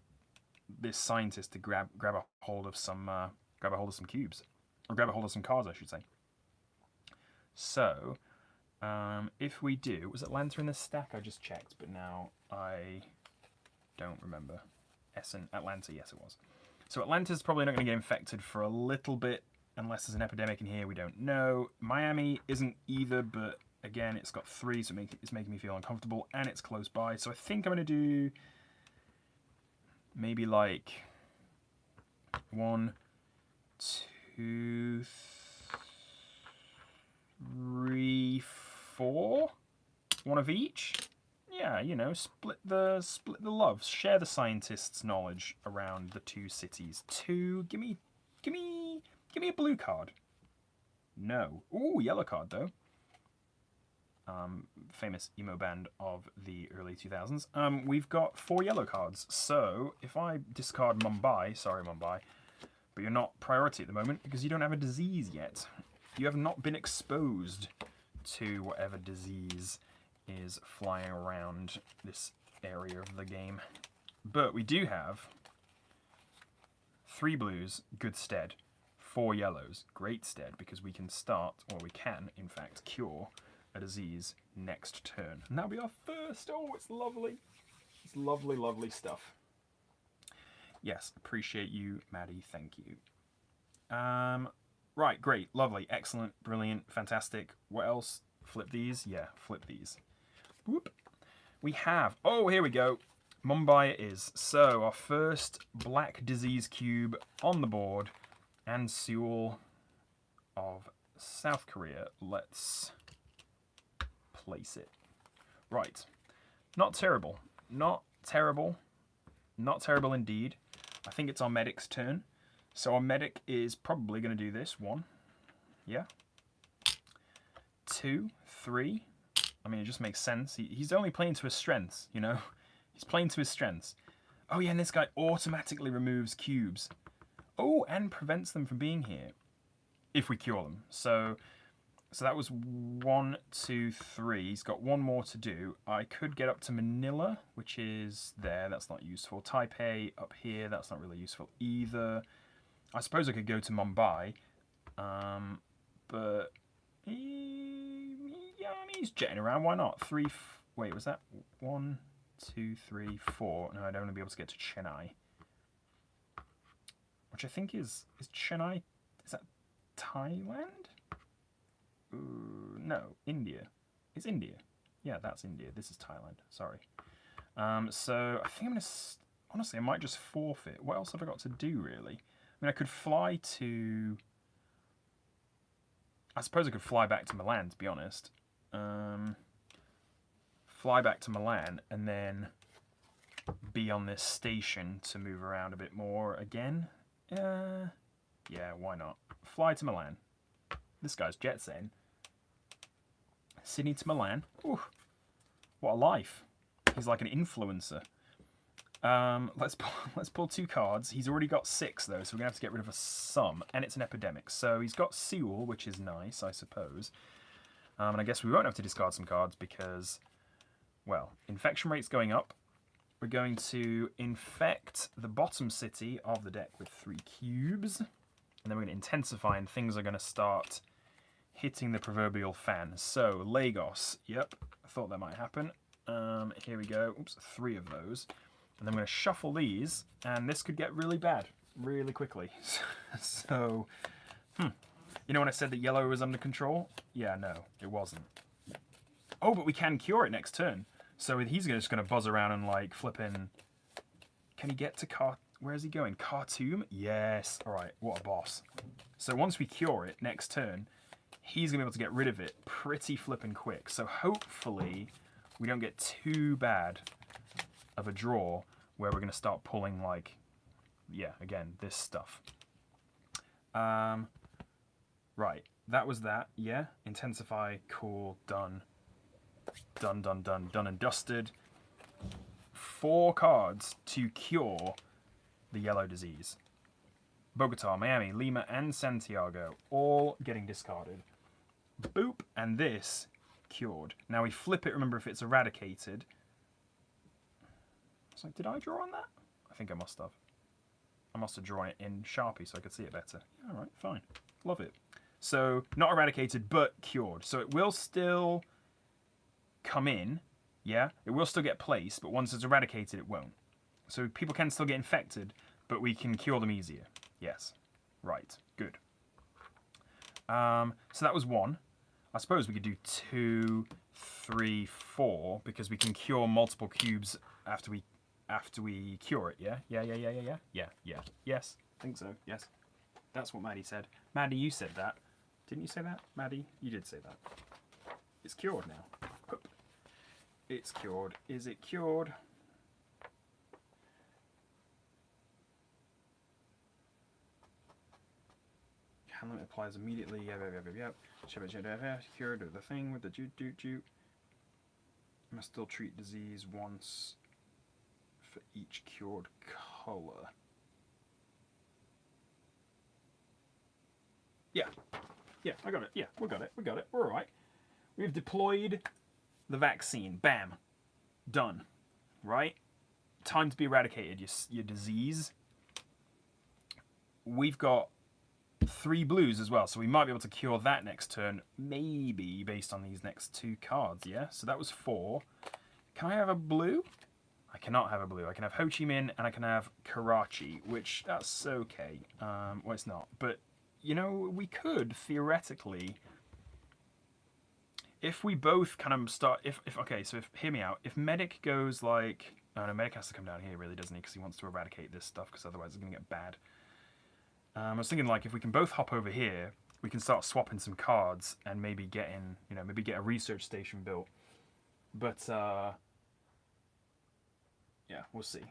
A: scientist to grab a hold of some cubes, or grab a hold of some cards, I should say. So. If we do, was Atlanta in the stack? I just checked, but now I don't remember. Atlanta, yes it was. So Atlanta's probably not going to get infected for a little bit, unless there's an epidemic in here, we don't know. Miami isn't either, but Again, it's got 3, so it's making me feel uncomfortable, and it's close by. So I think I'm going to do maybe like 1, 2, 3, 4. One of each. Yeah, you know, split the love. Share the scientists' knowledge around the 2 cities. 2. Give me a blue card. No. Ooh, yellow card though. Famous emo band of the early 2000s. We've got 4 yellow cards. So if I discard Mumbai, sorry Mumbai, but you're not priority at the moment because you don't have a disease yet. You have not been exposed to whatever disease is flying around this area of the game. But we do have 3 blues, good stead. 4 yellows, great stead, because we can start, or we can, in fact, cure a disease next turn. And that'll be our first. Oh, it's lovely. It's lovely, lovely stuff. Yes, appreciate you, Maddie. Thank you. Right, great, lovely, excellent, brilliant, fantastic. What else? Flip these? Yeah, flip these. Whoop. We have, oh, here we go. Mumbai it is. So, our first black disease cube on the board. And Seoul of South Korea. Let's place it. Right. Not terrible. Not terrible. Not terrible indeed. I think it's our medic's turn. So our medic is probably going to do this. 1. Yeah. 2, 3. I mean, it just makes sense. He's only playing to his strengths, you know? He's playing to his strengths. Oh, yeah, and this guy automatically removes cubes. Oh, and prevents them from being here if we cure them. So that was 1, 2, 3. He's got 1 more to do. I could get up to Manila, which is there. That's not useful. Taipei up here. That's not really useful either. I suppose I could go to Mumbai, but yeah, I mean, he's jetting around. Why not? 3. Wait, was that 1, 2, 3, 4? No, I'd only be able to get to Chennai. Which I think is Chennai, is that Thailand? Ooh, no, India. It's India. Yeah, that's India. This is Thailand. Sorry. So I think I'm going to, honestly, I might just forfeit. What else have I got to do, really? I mean, I could fly to, I suppose I could fly back to Milan, to be honest. Fly back to Milan and then be on this station to move around a bit more again. Yeah, why not? Fly to Milan. This guy's jet setting. Sydney to Milan. Ooh, what a life. He's like an influencer. Let's pull 2 cards. He's already got 6 though, so we're gonna have to get rid of a sum, and it's an epidemic. So he's got Seoul, which is nice, I suppose. And I guess we won't have to discard some cards because, well, infection rate's going up. We're going to infect the bottom city of the deck with 3 cubes. And then we're going to intensify and things are going to start hitting the proverbial fan. So, Lagos. Yep, I thought that might happen. Here we go. Oops, 3 of those. And then I'm going to shuffle these. And this could get really bad really quickly. So, you know when I said that yellow was under control? Yeah, no, it wasn't. Oh, but we can cure it next turn. So he's just going to buzz around and like flipping. Can he get to where is he going? Khartoum? Yes. All right, what a boss. So once we cure it next turn, he's going to be able to get rid of it pretty flipping quick. So hopefully we don't get too bad of a draw where we're going to start pulling like, yeah, again, this stuff. Right, that was that. Yeah, intensify, cool, done. Done and dusted. 4 cards to cure the yellow disease. Bogota, Miami, Lima, and Santiago all getting discarded. Boop, and this cured. Now we flip it, remember if it's eradicated. It's like, did I draw on that? I think I must have. I must have drawn it in Sharpie so I could see it better. Yeah, alright, fine. Love it. So, not eradicated, but cured. So it will still come in, yeah? It will still get placed, but once it's eradicated, it won't. So people can still get infected, but we can cure them easier. Yes. Right. Good. So that was 1. I suppose we could do 2, 3, 4 because we can cure multiple cubes after we cure it. Yeah. Yes, I think so. Yes, that's what Maddie said. Maddie, you said that, didn't you say that? Maddie, you did say that. It's cured now. Hup. It's cured. Is it cured? Hand limit applies immediately. Yep. Cured the thing with the jute. Must still treat disease once for each cured color. Yeah, I got it. Yeah, we got it. We're all right. We've deployed the vaccine. Bam, done. Right? Time to be eradicated. Your disease. We've got 3 blues as well, so we might be able to cure that next turn, maybe based on these next 2 cards. Yeah, so that was 4. Can I have a blue? I cannot have a blue. I can have Ho Chi Minh and I can have Karachi, which that's okay. Well, it's not, but you know, we could theoretically, if we both kind of start. If okay, so hear me out. If Medic goes like, oh no, Medic has to come down here, really, doesn't he? Because he wants to eradicate this stuff, because otherwise it's gonna get bad. I was thinking, like, if we can both hop over here, we can start swapping some cards and maybe get in, you know, maybe get a research station built. But yeah, we'll see.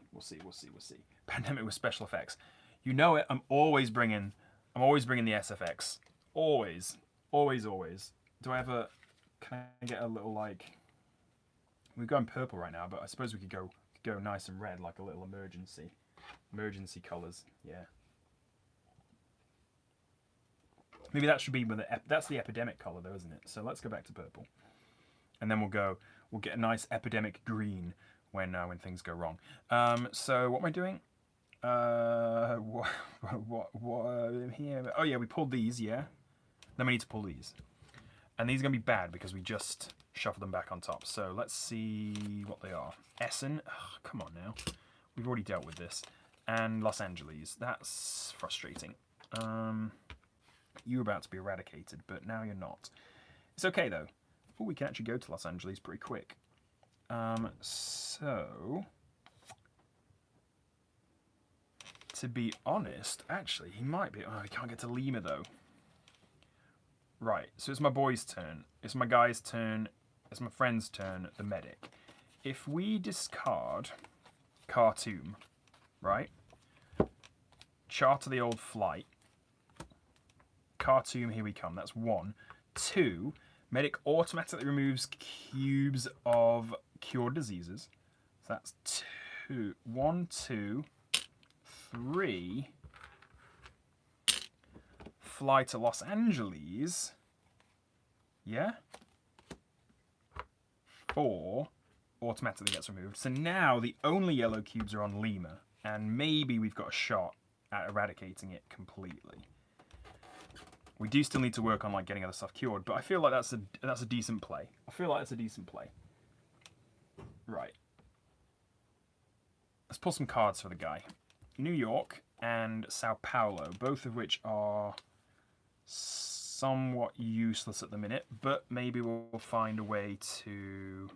A: Pandemic with special effects. You know it. I'm always bringing the SFX. Always. Do I have a? Can I get a little, like? We're going purple right now, but I suppose we could go nice and red, like a little emergency colors. Yeah. Maybe that should be with that's the epidemic color though, isn't it? So let's go back to purple, and then we'll get a nice epidemic green when things go wrong. So what am I doing? What here? Oh yeah, we pulled these. Yeah. Then we need to pull these, and these are gonna be bad because we just shuffled them back on top. So let's see what they are. Essen. Oh, come on now. We've already dealt with this. And Los Angeles. That's frustrating. You were about to be eradicated, but now you're not. It's okay though. Oh, we can actually go to Los Angeles pretty quick. So, to be honest, actually, he might be. Oh, he can't get to Lima though. Right. So it's my boy's turn. It's my guy's turn. It's my friend's turn. The medic. If we discard Khartoum, right? Charter the old flight. Khartoum, here we come. That's 1. 2, medic automatically removes cubes of cured diseases. So that's 2. 1, 2, 3. Fly to Los Angeles. Yeah? 4 automatically gets removed. So now the only yellow cubes are on Lima, and maybe we've got a shot at eradicating it completely. We do still need to work on, like, getting other stuff cured, but I feel like that's a decent play. Right. Let's pull some cards for the guy. New York and Sao Paulo, both of which are somewhat useless at the minute, but maybe we'll find a way to...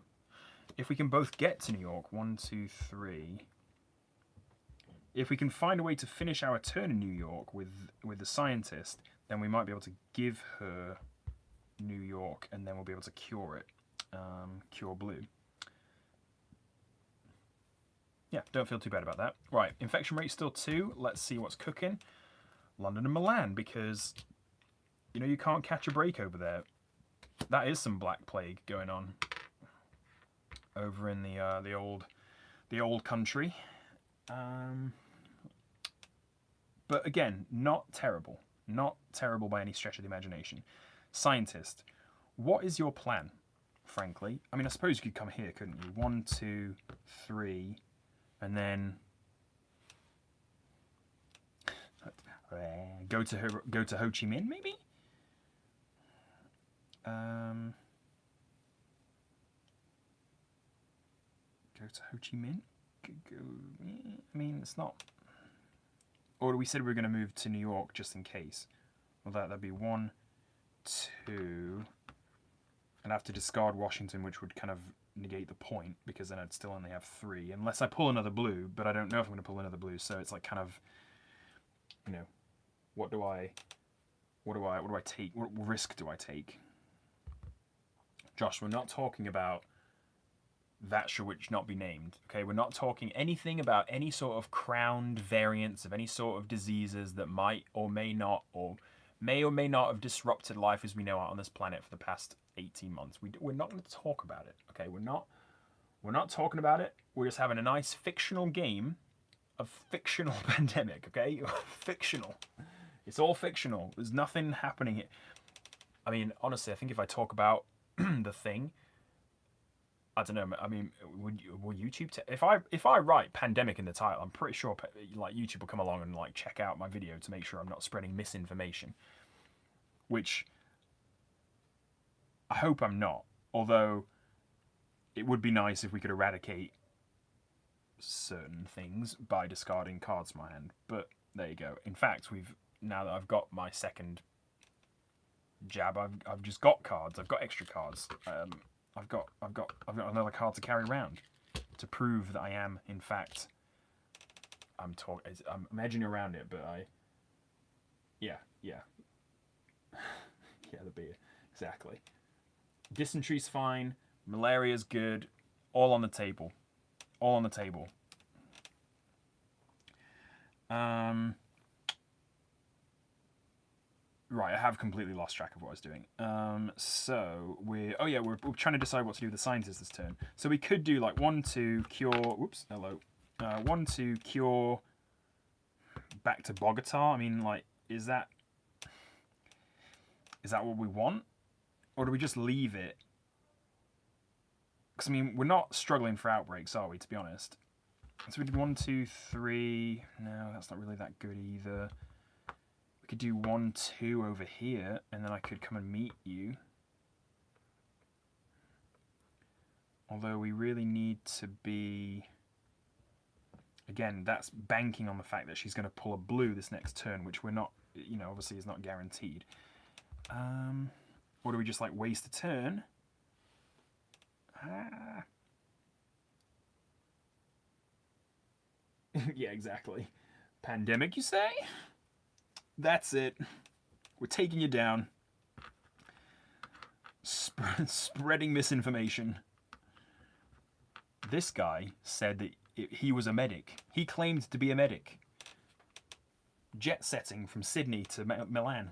A: If we can both get to New York, 1, 2, 3... If we can find a way to finish our turn in New York with the scientist, then we might be able to give her New York, and then we'll be able to cure it. Cure blue. Yeah, don't feel too bad about that. Right, infection rate still 2. Let's see what's cooking. London and Milan, because, you know, you can't catch a break over there. That is some Black Plague going on over in the old country. But again, not terrible. Not terrible by any stretch of the imagination. Scientist, what is your plan, frankly? I mean, I suppose you could come here, couldn't you? 1, 2, 3, and then go to Ho Chi Minh, maybe? Go to Ho Chi Minh? I mean, it's not... Or we said we were going to move to New York just in case. Well, that'd be 1, 2, I'd have to discard Washington, which would kind of negate the point, because then I'd still only have 3, unless I pull another blue, but I don't know if I'm going to pull another blue, so it's like kind of, you know, what do I take? What risk do I take? Josh, we're not talking about that should which not be named. Okay, we're not talking anything about any sort of crowned variants of any sort of diseases that might or may not have disrupted life as we know it on this planet for the past 18 months. We're not going to talk about it. Okay, we're not talking about it. We're just having a nice fictional game of fictional pandemic. Okay, fictional. It's all fictional. There's nothing happening here. I mean, honestly, I think if I talk about the thing, I don't know. I mean, will YouTube if I write pandemic in the title, I'm pretty sure like YouTube will come along and like check out my video to make sure I'm not spreading misinformation. Which I hope I'm not. Although it would be nice if we could eradicate certain things by discarding cards from my hand. But there you go. In fact, now that I've got my second jab, I've just got cards. I've got extra cards. I've got another card to carry around to prove that I am, in fact, I'm edging around it, but yeah, yeah, the beer, exactly. Dysentery's fine, malaria's good, all on the table, Right, I have completely lost track of what I was doing. So we're trying to decide what to do with the scientists this turn. So we could do like 1-2 cure. Whoops, hello. 1-2 cure. Back to Bogota. I mean, like, is that what we want, or do we just leave it? Because I mean, we're not struggling for outbreaks, are we? To be honest. So we did 1-2-3. No, that's not really that good either. We could do 1-2 over here, and then I could come and meet you. Although we really need to be... Again, that's banking on the fact that she's going to pull a blue this next turn, which we're not, you know, obviously is not guaranteed. Or do we just, like, waste a turn? Yeah, exactly. Pandemic, you say? That's it. We're taking you down. Spreading misinformation. This guy said that he was a medic. He claimed to be a medic. Jet setting from Sydney to Milan.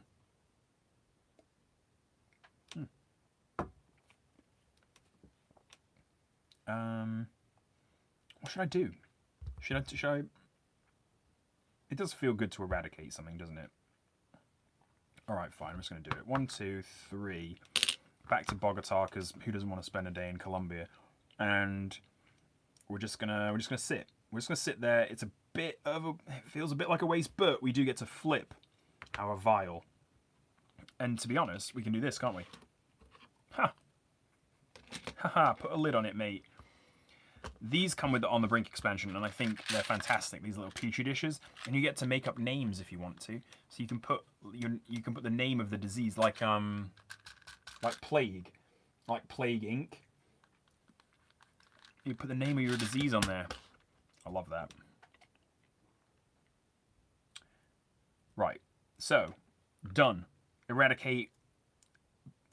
A: What should I do? Should I... It does feel good to eradicate something, doesn't it? Alright, fine, I'm just going to do it. 1-2-3. Back to Bogota, because who doesn't want to spend a day in Colombia? And we're just gonna sit. We're just gonna sit there. It feels a bit like a waste, but we do get to flip our vial. And to be honest, we can do this, can't we? Ha! Haha, put a lid on it, mate. These come with the On the Brink expansion, and I think they're fantastic. These little petri dishes, and you get to make up names if you want to. So you can put the name of the disease, like plague, like Plague Inc. You put the name of your disease on there. I love that. Right, so done. Eradicate.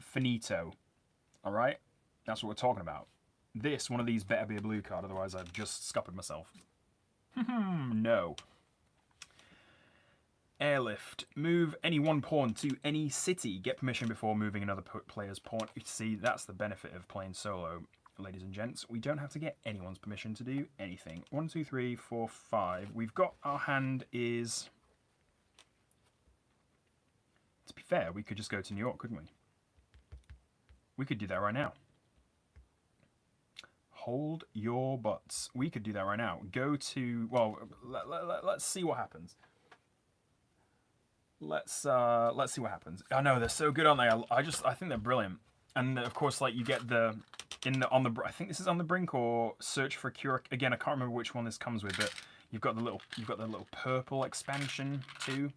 A: Finito. All right, that's what we're talking about. One of these better be a blue card, otherwise I've just scuppered myself. No. Airlift. Move any one pawn to any city. Get permission before moving another player's pawn. See, that's the benefit of playing solo, ladies and gents. We don't have to get anyone's permission to do anything. 1, 2, 3, 4, 5. We've got our hand is... To be fair, we could just go to New York, couldn't we? We could do that right now. Hold your butts. We could do that right now. Go to... Well, let's see what happens. Let's see what happens. I know, they're so good, aren't they? I think they're brilliant. And of course, like, you get the... I think this is On the Brink or Search for a Cure. Again, I can't remember which one this comes with, but you've got the little purple expansion too.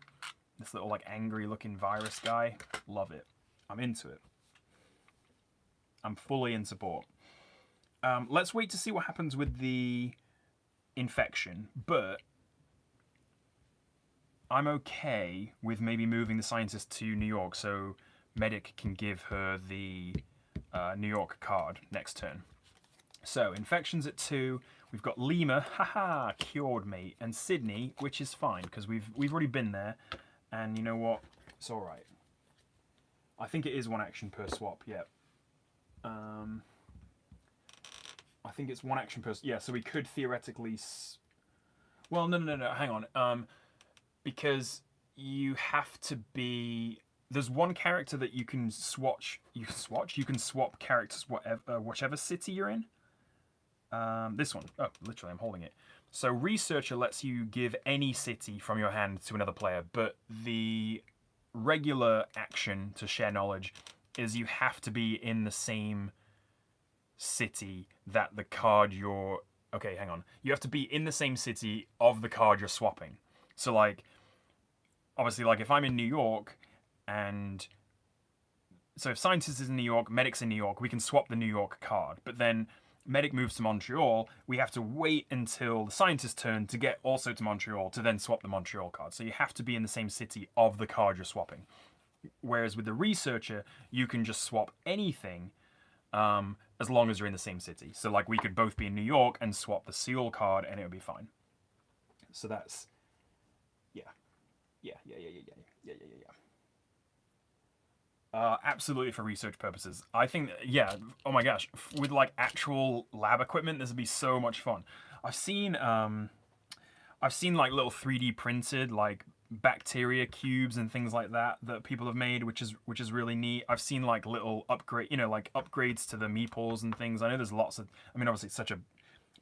A: This little, like, angry looking virus guy. Love it. I'm into it. I'm fully in support. Let's wait to see what happens with the infection, but I'm okay with maybe moving the scientist to New York so Medic can give her the New York card next turn. So, infections at 2. We've got Lima, haha, cured me, and Sydney, which is fine because we've already been there, and you know what? It's all right. I think it is 1 action per swap. Yep. I think it's 1 action per. Yeah, so we could theoretically. Well, no. Hang on. Because you have to be. There's 1 character that you can swatch. You can swap characters whichever city you're in. This one. Oh, literally, I'm holding it. So Researcher lets you give any city from your hand to another player, but the regular action to share knowledge is you have to be in the same city that the card you're... Okay, hang on. You have to be in the same city of the card you're swapping. So, like, obviously, like, if I'm in New York and... So if Scientist is in New York, Medic's in New York, we can swap the New York card. But then Medic moves to Montreal, we have to wait until the Scientist's turn to get also to Montreal to then swap the Montreal card. So you have to be in the same city of the card you're swapping. Whereas with the Researcher, you can just swap anything as long as you're in the same city. So like we could both be in New York and swap the Seoul card and it would be fine. So that's... Yeah. Absolutely for research purposes. I think, yeah, oh my gosh, with like actual lab equipment, this would be so much fun. I've seen like little 3D printed like bacteria cubes and things like that people have made, which is really neat. I've seen like little upgrades to the meeples and things. I know there's lots of. I mean, obviously it's such a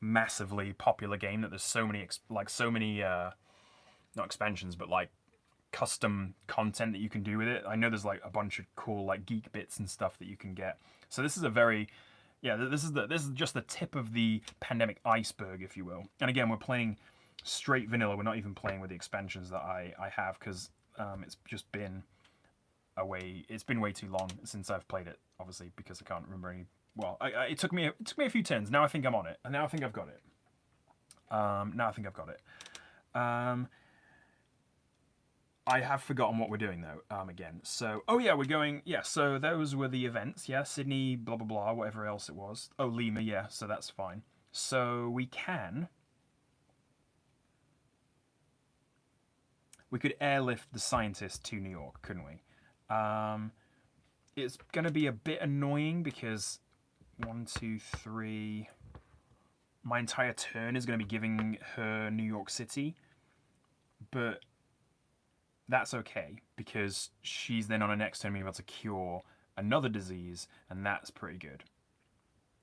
A: massively popular game that there's so many not expansions, but like custom content that you can do with it. I know there's like a bunch of cool like geek bits and stuff that you can get. So this is a very, yeah, this is just the tip of the pandemic iceberg, if you will. And again, we're playing straight vanilla. We're not even playing with the expansions that I have because it's just been it's been way too long since I've played it, obviously, because I can't remember any. Well, it took me a few turns. Now I think I'm on it, and now I think I've got it. I have forgotten what we're doing though. Again, so we're going. Yeah, so those were the events. Yeah, Sydney, blah blah blah, whatever else it was. Oh, Lima. Yeah, so that's fine. So we could airlift the Scientist to New York, couldn't we? It's going to be a bit annoying because 1, 2, 3. My entire turn is going to be giving her New York City, but that's okay because she's then on her next turn being able to cure another disease, and that's pretty good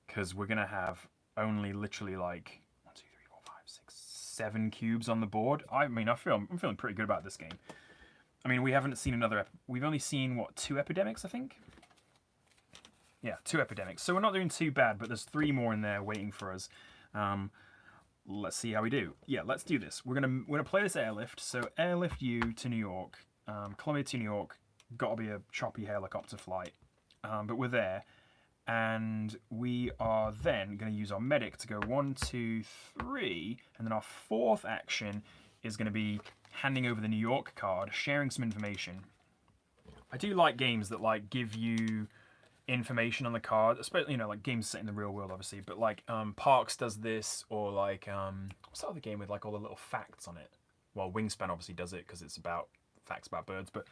A: because we're going to have only literally like 1, 2, 3, 4, 5, 6, 7 cubes on the board. I mean, I'm feeling pretty good about this game. I mean, we haven't seen we've only seen, what, 2 epidemics, I think? Yeah, 2 epidemics. So we're not doing too bad, but there's 3 more in there waiting for us. Let's see how we do. Yeah, let's do this. We're gonna play this airlift. So airlift you to New York, Columbia to New York. Got to be a choppy helicopter flight, but we're there, and we are then going to use our medic to go 1, 2, 3, and then our 4th action is going to be handing over the New York card, sharing some information. I do like games that like give you information on the card, especially, you know, like games set in the real world, obviously, but like Parks does this, or like what's that other game with like all the little facts on it? Well, Wingspan obviously does it because it's about facts about birds, but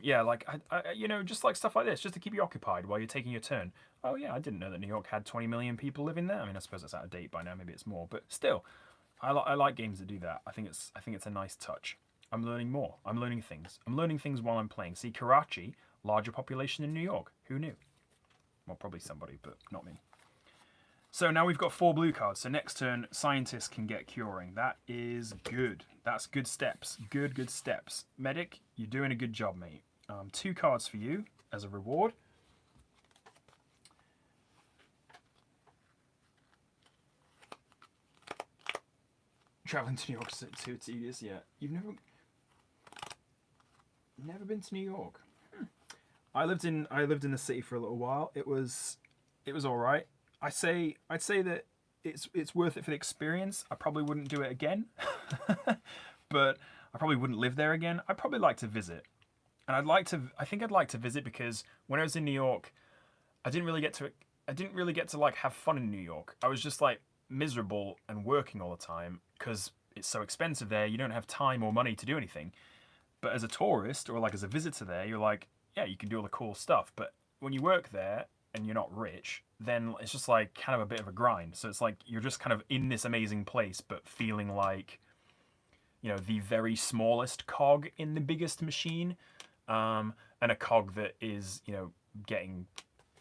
A: yeah, like I you know, just like stuff like this, just to keep you occupied while you're taking your turn. Oh yeah, I didn't know that New York had 20 million people living there. I mean, I suppose that's out of date by now, maybe it's more, but still, I like games that do that. I think it's a nice touch. I'm learning more. I'm learning things. I'm learning things while I'm playing. See, Karachi, larger population in New York. Who knew? Well, probably somebody, but not me. So now we've got 4 blue cards. So next turn, Scientist can get curing. That is good. That's good steps. Good steps. Medic, you're doing a good job, mate. 2 cards for you as a reward. Traveling to New York is too tedious. Yeah, you've never been to New York. I lived in the city for a little while. It was It was all right. I'd say that it's worth it for the experience. I probably wouldn't do it again, but I probably wouldn't live there again. I'd probably like to visit, and I'd like to. I think I'd like to visit because when I was in New York, I didn't really get to. I didn't really get to like have fun in New York. I was just like miserable and working all the time because it's so expensive there. You don't have time or money to do anything. But as a tourist or like as a visitor there, you're like, yeah, you can do all the cool stuff. But when you work there and you're not rich, then it's just like kind of a bit of a grind. So it's like you're just kind of in this amazing place, but feeling like, the very smallest cog in the biggest machine, and a cog that is, getting,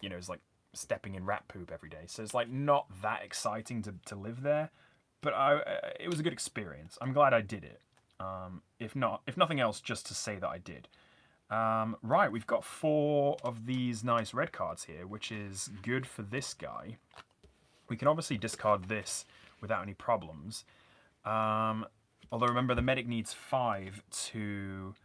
A: is like stepping in rat poop every day. So it's like not that exciting to live there, but it was a good experience. I'm glad I did it. If nothing else, just to say that I did. Right, we've got 4 of these nice red cards here, which is good for this guy. We can obviously discard this without any problems. Although remember, the medic needs 5 to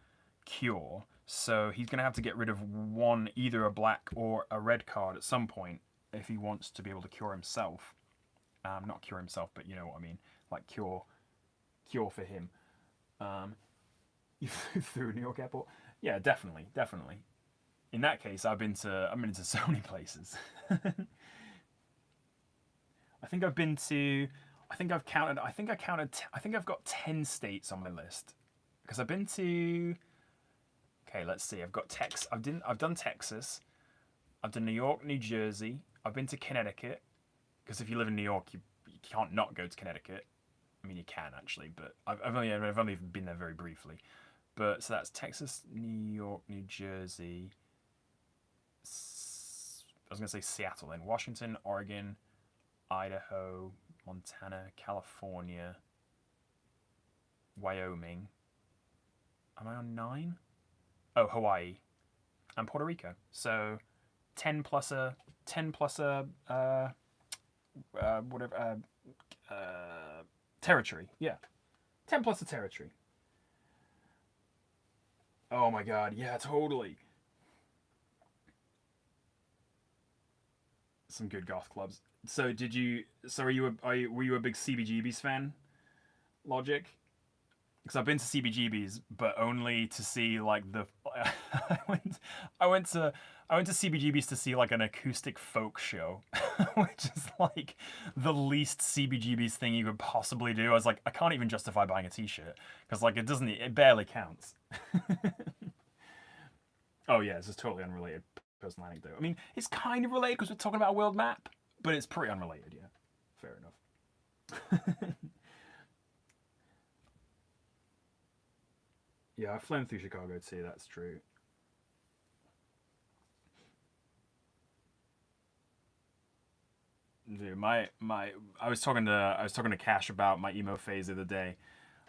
A: cure, so he's going to have to get rid of one, either a black or a red card at some point if he wants to be able to cure himself. Not cure himself, but you know what I mean, like cure for him. You through New York Airport? Yeah, definitely. In that case, I've been to so many places. I think I've got 10 states on my list because I've been to. Okay, let's see. I've done Texas. I've done New York, New Jersey. I've been to Connecticut because if you live in New York, you can't not go to Connecticut. I mean, you can actually, but I've only been there very briefly. But so that's Texas, New York, New Jersey. I was gonna say Seattle, then Washington, Oregon, Idaho, Montana, California, Wyoming. Am I on 9? Oh, Hawaii, and Puerto Rico. So 10 plus a whatever territory. Yeah, 10 plus a territory. Oh my god, yeah, totally. Some good goth clubs. So did you? So were you a big CBGB's fan? Logic. Because I've been to CBGB's, but only to see like the. I went to CBGB's to see like an acoustic folk show, which is like the least CBGB's thing you could possibly do. I was like, I can't even justify buying a T-shirt because like it barely counts. Oh yeah, this is totally unrelated personal anecdote. I mean, it's kind of related because we're talking about a world map, but it's pretty unrelated. Yeah, fair enough. Yeah, I've flown through Chicago too. That's true. Dude, I was talking to Cash about my emo phase the other day.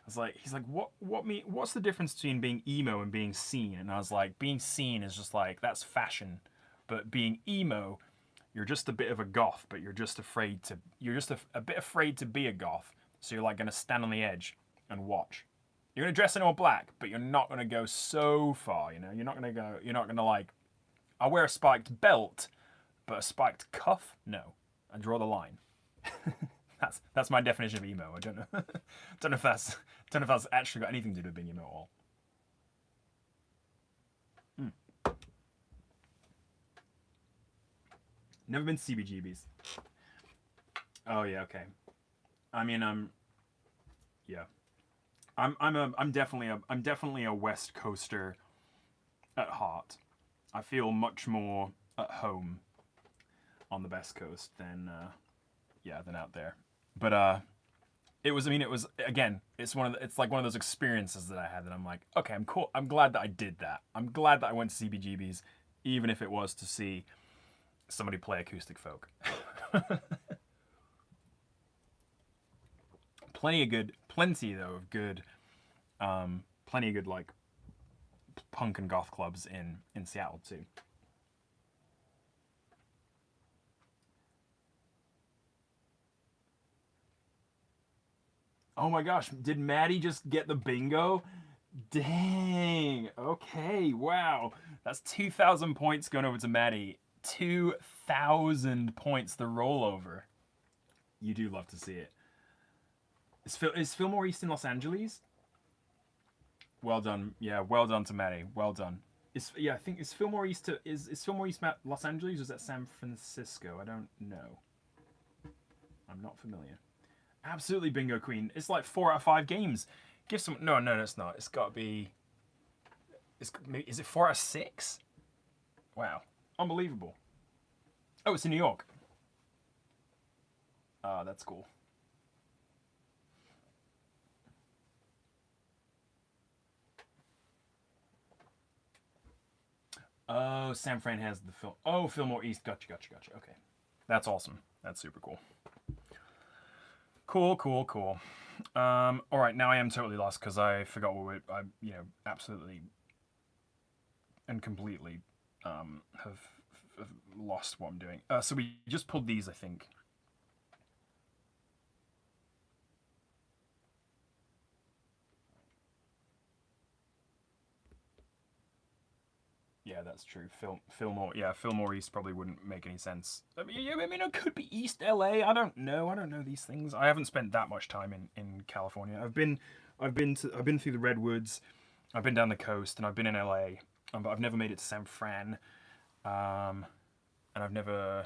A: He's like, what's the difference between being emo and being seen? And I was like, being seen is just like that's fashion, but being emo, you're just a bit of a goth, but you're just a bit afraid to be a goth. So you're like gonna stand on the edge and watch. You're gonna dress in all black, but you're not gonna go so far. You're not gonna like. I wear a spiked belt, but a spiked cuff, no. I draw the line. That's my definition of emo. I don't know. don't know if that's actually got anything to do with being emo at all. Never been to CBGB's. Oh yeah, okay. I mean, yeah. I'm definitely a West Coaster at heart. I feel much more at home on the West Coast than out there. But it was again, it's like one of those experiences that I had that I'm like, okay, I'm cool. I'm glad that I did that. I'm glad that I went to CBGB's, even if it was to see somebody play acoustic folk. Plenty though of good, plenty of good like punk and goth clubs in Seattle too. Oh my gosh, did Maddie just get the bingo? Dang. Okay, wow. That's 2,000 points going over to Maddie 2,000 points the rollover. You do love to see it. Is Fillmore East in Los Angeles? Well done. Yeah, well done to Maddie. Well done. I think is Fillmore East Los Angeles or is that San Francisco? I don't know. I'm not familiar. Absolutely bingo queen. It's like 4 out of 5 games. Give some. No, it's not. It's got to be. Is it 4 out of 6? Wow, unbelievable. Oh, it's in New York. That's cool. Oh, San Fran has the film. Oh, Fillmore East. Gotcha. Okay, that's awesome. That's super cool. Cool. All right, now I am totally lost because I forgot I absolutely and completely have lost what I'm doing. So we just pulled these, I think. Yeah, that's true. Fillmore East probably wouldn't make any sense. I mean, it could be East LA. I don't know these things. I haven't spent that much time in California. I've been through the redwoods. I've been down the coast, and I've been in LA, but I've never made it to San Fran. And I've never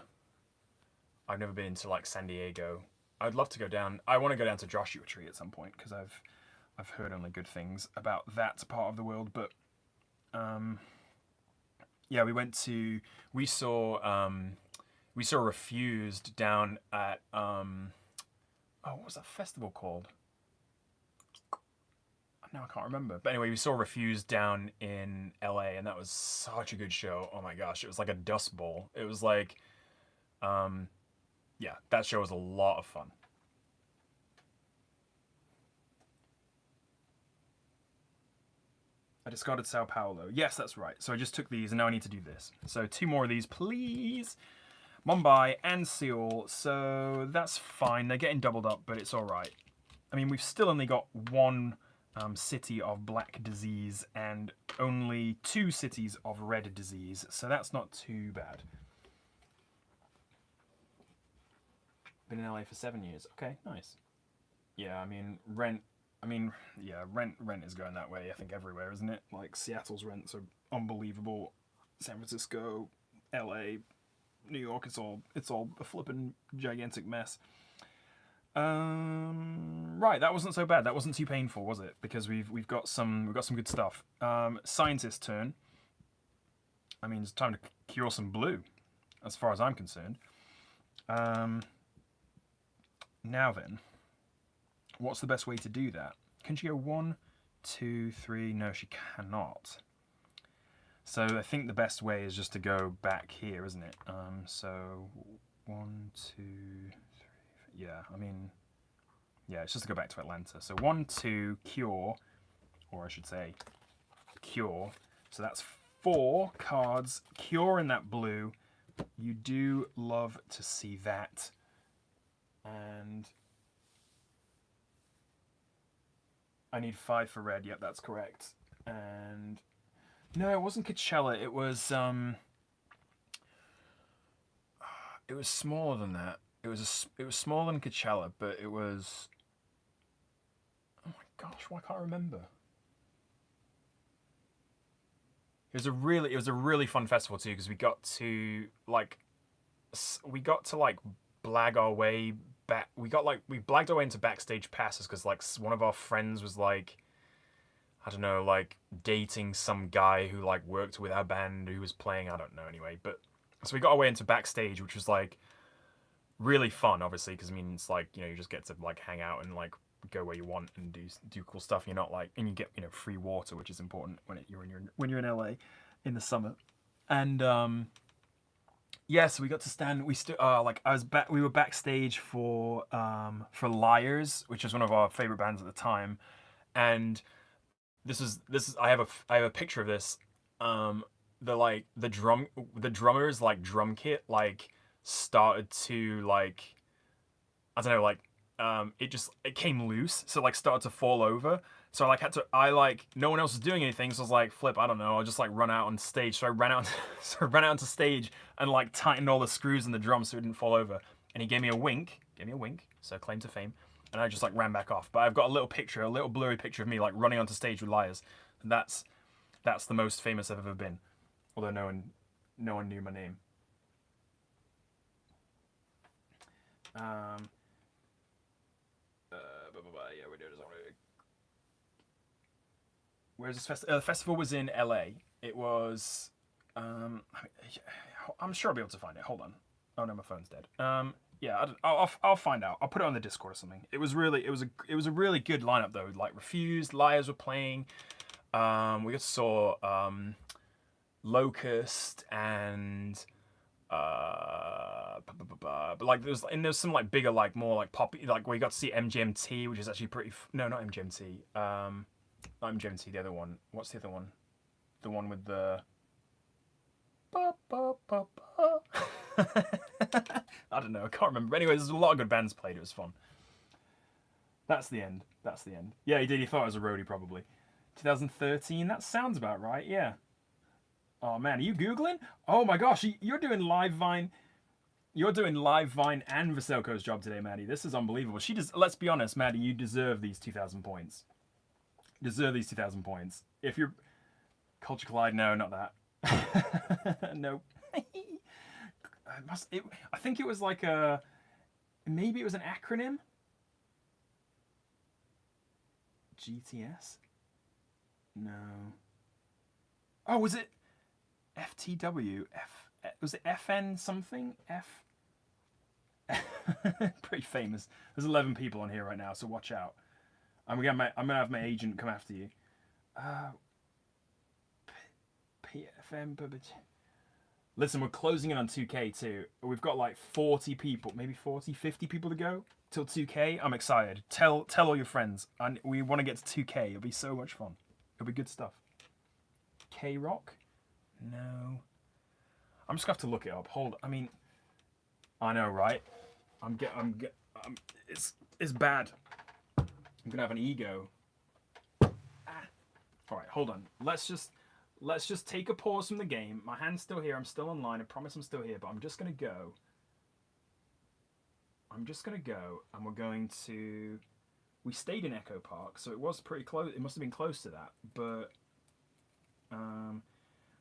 A: been to like San Diego. I'd love to go down. I want to go down to Joshua Tree at some point because I've heard only good things about that part of the world, but yeah, we saw Refused down at what was that festival called? Now I can't remember. But anyway, we saw Refused down in LA, and that was such a good show. Oh my gosh, it was like a dust bowl. It was like yeah, that show was a lot of fun. I discarded Sao Paulo. Yes, that's right. So I just took these, and now I need to do this. So 2 more of these, please. Mumbai and Seoul. So that's fine. They're getting doubled up, but it's all right. I mean, we've still only got 1 city of black disease and only 2 cities of red disease. So that's not too bad. Been in LA for 7 years. Okay, nice. Yeah, I mean, rent is going that way, I think, everywhere, isn't it? Like, Seattle's rents are unbelievable. San Francisco, LA, New York, it's all a flippin' gigantic mess. Right, that wasn't so bad. That wasn't too painful, was it? Because we've got some good stuff. Scientist's turn. I mean, it's time to cure some blue, as far as I'm concerned. Now then, what's the best way to do that? Can she go 1, 2, 3? No, she cannot. So I think the best way is just to go back here, isn't it? So 1, 2, 3. Yeah, I mean, yeah, it's just to go back to Atlanta. So 1, 2, cure, or I should say, cure. So that's 4 cards. Cure in that blue. You do love to see that. And I need 5 for red. Yep, that's correct. And no, it wasn't Coachella. It was smaller than that. It was smaller than Coachella, but it was. Oh my gosh, why can't I remember? It was a really fun festival too, because we got to blag our way back. We blagged our way into backstage passes because like one of our friends was like, I don't know, like dating some guy who like worked with our band who was playing. I don't know anyway, but so we got our way into backstage, which was like really fun, obviously, because I mean it's like, you know, you just get to like hang out and like go where you want and do cool stuff. You're not like, and you get, you know, free water, which is important when you're in LA in the summer. And yeah, so we got to stand. We were backstage for Liars, which is one of our favorite bands at the time, and this is I have a picture of this. The drummer's like drum kit like started to like, I don't know, like it came loose, so like started to fall over. So no one else was doing anything, so I was like, flip, I don't know, I'll just like run out on stage. So I ran out, onto stage and like tightened all the screws in the drum so it didn't fall over. And he gave me a wink, so claim to fame. And I just like ran back off. But I've got a little blurry picture of me like running onto stage with Liars. And that's the most famous I've ever been. Although no one knew my name. Yeah, we did it. Where's this festival? The festival was in LA. It was. I'm sure I'll be able to find it. Hold on. Oh no, my phone's dead. Yeah, I'll find out. I'll put it on the Discord or something. It was a really good lineup though. Like Refused, Liars were playing. We just saw Locust and but like there's some like bigger, like more like poppy, like where you got to see MGMT, which is actually pretty. No, not MGMT. Not MGMT. The other one. What's the other one? The one with the. I don't know. I can't remember. Anyway, there's a lot of good bands played. It was fun. That's the end. Yeah, he did. He thought I was a roadie, probably. 2013. That sounds about right. Yeah. Oh man, are you Googling? Oh my gosh, you're doing live Vine. You're doing live Vine and Vasilko's job today, Maddie. This is unbelievable. Let's be honest, Maddie, you deserve these 2,000 points. If you're Culture Collide, no, not that. No. I think it was like maybe it was an acronym. GTS? No. Oh, was it FTW? Was it FN something? Pretty famous. There's 11 people on here right now, so watch out. I'm gonna have my agent come after you. PFM. Listen, we're closing in on 2K too. We've got like 40 people, maybe 40, 50 people to go till 2K. I'm excited. Tell all your friends. And we want to get to 2K. It'll be so much fun. It'll be good stuff. K-Rock? No. I'm just gonna have to look it up. I know, right? It's bad. I'm gonna have an ego. All right, hold on. Let's just take a pause from the game. My hand's still here. I'm still online. I promise I'm still here. But I'm just gonna go. And we're going to. We stayed in Echo Park, so it was pretty close. It must have been close to that. But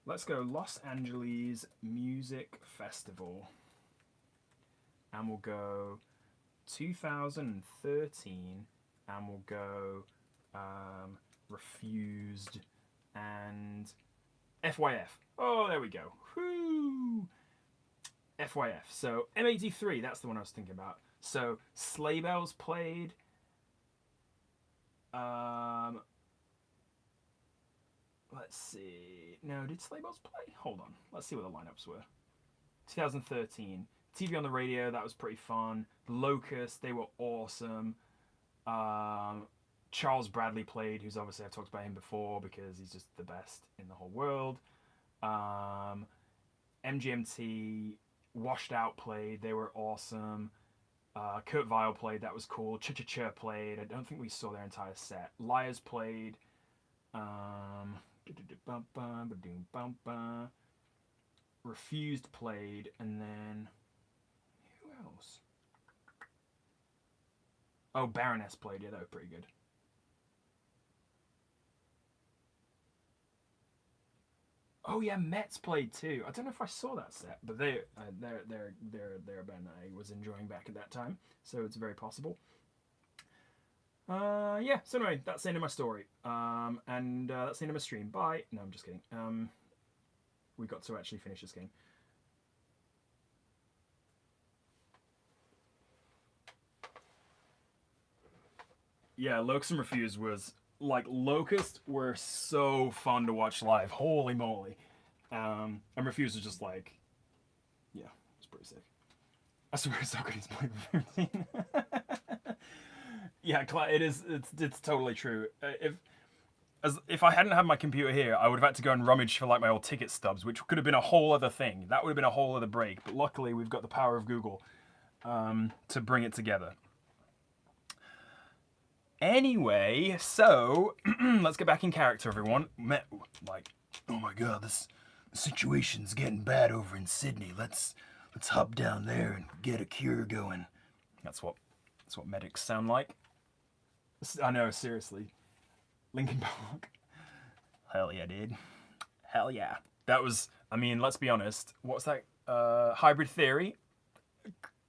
A: let's go Los Angeles Music Festival, and we'll go 2013, and we'll go Refused and FYF. Oh, there we go. Whoo! FYF. So M83, that's the one I was thinking about. So Sleigh Bells played. Let's see. No, did Sleigh Bells play? Hold on. Let's see what the lineups were. 2013. TV on the Radio, that was pretty fun. The Locust, they were awesome. Charles Bradley played, who's obviously, I've talked about him before because he's just the best in the whole world. MGMT, Washed Out played, they were awesome. Kurt Vile played, that was cool. Ch-Ch-Ch played, I don't think we saw their entire set. Liars played. Refused played, and then who else? Oh, Baroness played. Yeah, that was pretty good. Oh yeah, Mets played too. I don't know if I saw that set, but they're a band I was enjoying back at that time, so it's very possible. Yeah. So anyway, that's the end of my story. And that's the end of my stream. Bye. No, I'm just kidding. We got to actually finish this game. Yeah, Locust and Refused was like Locust were so fun to watch live. Holy moly! And Refused was just like, yeah, it's pretty sick. I swear it's so good. He's playing 13. Yeah, it is. It's totally true. If I hadn't had my computer here, I would have had to go and rummage for like my old ticket stubs, which could have been a whole other thing. That would have been a whole other break. But luckily, we've got the power of Google to bring it together. Anyway, so let's get back in character, everyone. Like, oh my god, this situation's getting bad over in Sydney. Let's hop down there and get a cure going. That's what medics sound like. I know, seriously. Linkin Park. Hell yeah, dude. Hell yeah. That was, I mean, let's be honest. What's that? Hybrid Theory.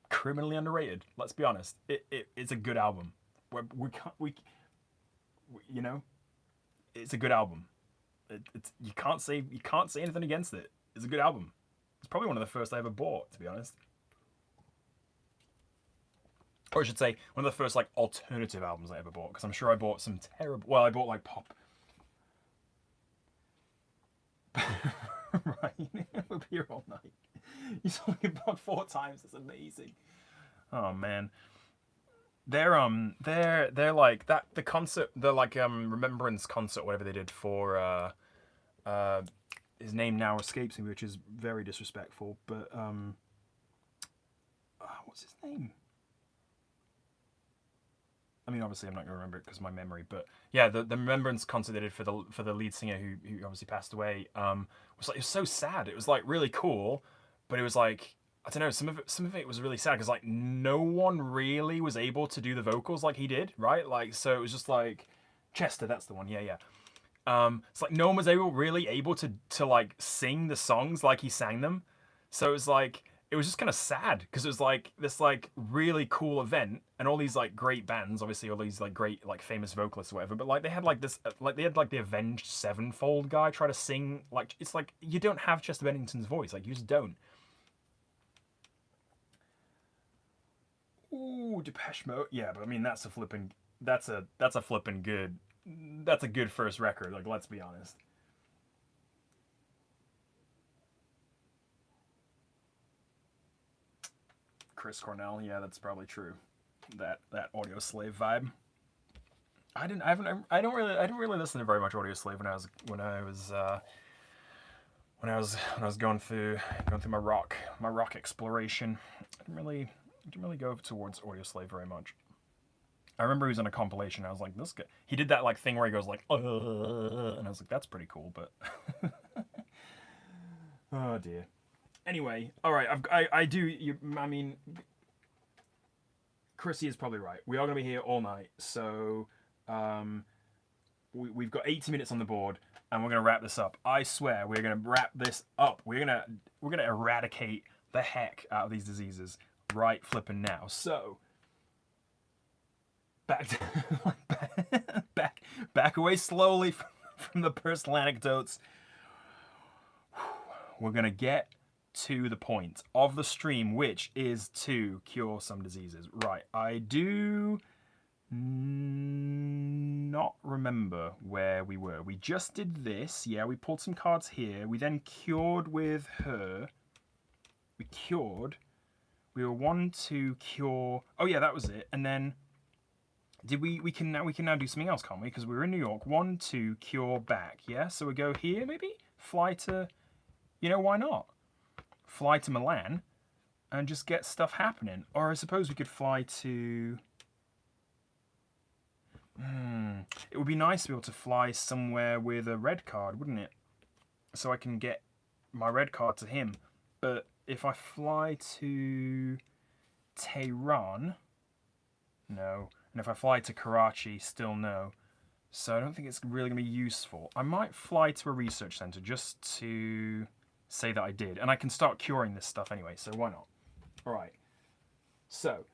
A: Criminally underrated. Let's be honest. It's a good album. You know, it's a good album. You can't say anything against it. It's a good album. It's probably one of the first I ever bought, to be honest. Or I should say, one of the first like alternative albums I ever bought, because I'm sure I bought some terrible. Well, I bought like pop. Right, we'll be here all night. You saw me about 4 times. That's amazing. Oh man, they're like that. The concert, the like remembrance concert, whatever they did for his name now escapes me, which is very disrespectful. But what's his name? I mean, obviously, I'm not going to remember it because of my memory. But yeah, the remembrance concert they did for the lead singer who obviously passed away was like, it was so sad. It was like really cool, but it was like, I don't know. Some of it was really sad because like no one really was able to do the vocals like he did, right? Like, so it was just like Chester. That's the one. Yeah. It's like no one was really able to like sing the songs like he sang them. So it was like, it was just kind of sad because it was like this like really cool event and all these like great bands, obviously all these like great like famous vocalists or whatever, but like they had like this like they had like the Avenged Sevenfold guy try to sing, like it's like you don't have Chester Bennington's voice, like you just don't. Ooh, Depeche Mode. Yeah, but I mean that's a good first record, like let's be honest. Chris Cornell, yeah, that's probably true. That Audio Slave vibe. I didn't really listen to very much Audio Slave when I was going through my rock exploration. I didn't really go towards Audio Slave very much. I remember he was on a compilation. I was like, this guy. He did that like thing where he goes like, and I was like, that's pretty cool, but oh dear. Anyway, all right. I mean, Chrissy is probably right. We are going to be here all night, so we've got 80 minutes on the board, and we're going to wrap this up. I swear, we're going to wrap this up. We're gonna eradicate the heck out of these diseases right flipping now. So back away slowly from the personal anecdotes. We're going to get to the point of the stream, which is to cure some diseases. Right, I do not remember where we were. We just did this. Yeah, we pulled some cards here. We then cured with her. We cured. We were 1 to cure. Oh yeah, that was it. And then did we can now do something else, can't we? Because we were in New York. 1 to cure back. Yeah, so we go here maybe. Fly to. You know, why not? Fly to Milan and just get stuff happening. Or I suppose we could fly to... It would be nice to be able to fly somewhere with a red card, wouldn't it? So I can get my red card to him. But if I fly to Tehran, no. And if I fly to Karachi, still no. So I don't think it's really going to be useful. I might fly to a research center just to say that I did. And I can start curing this stuff anyway, so why not? All right. So,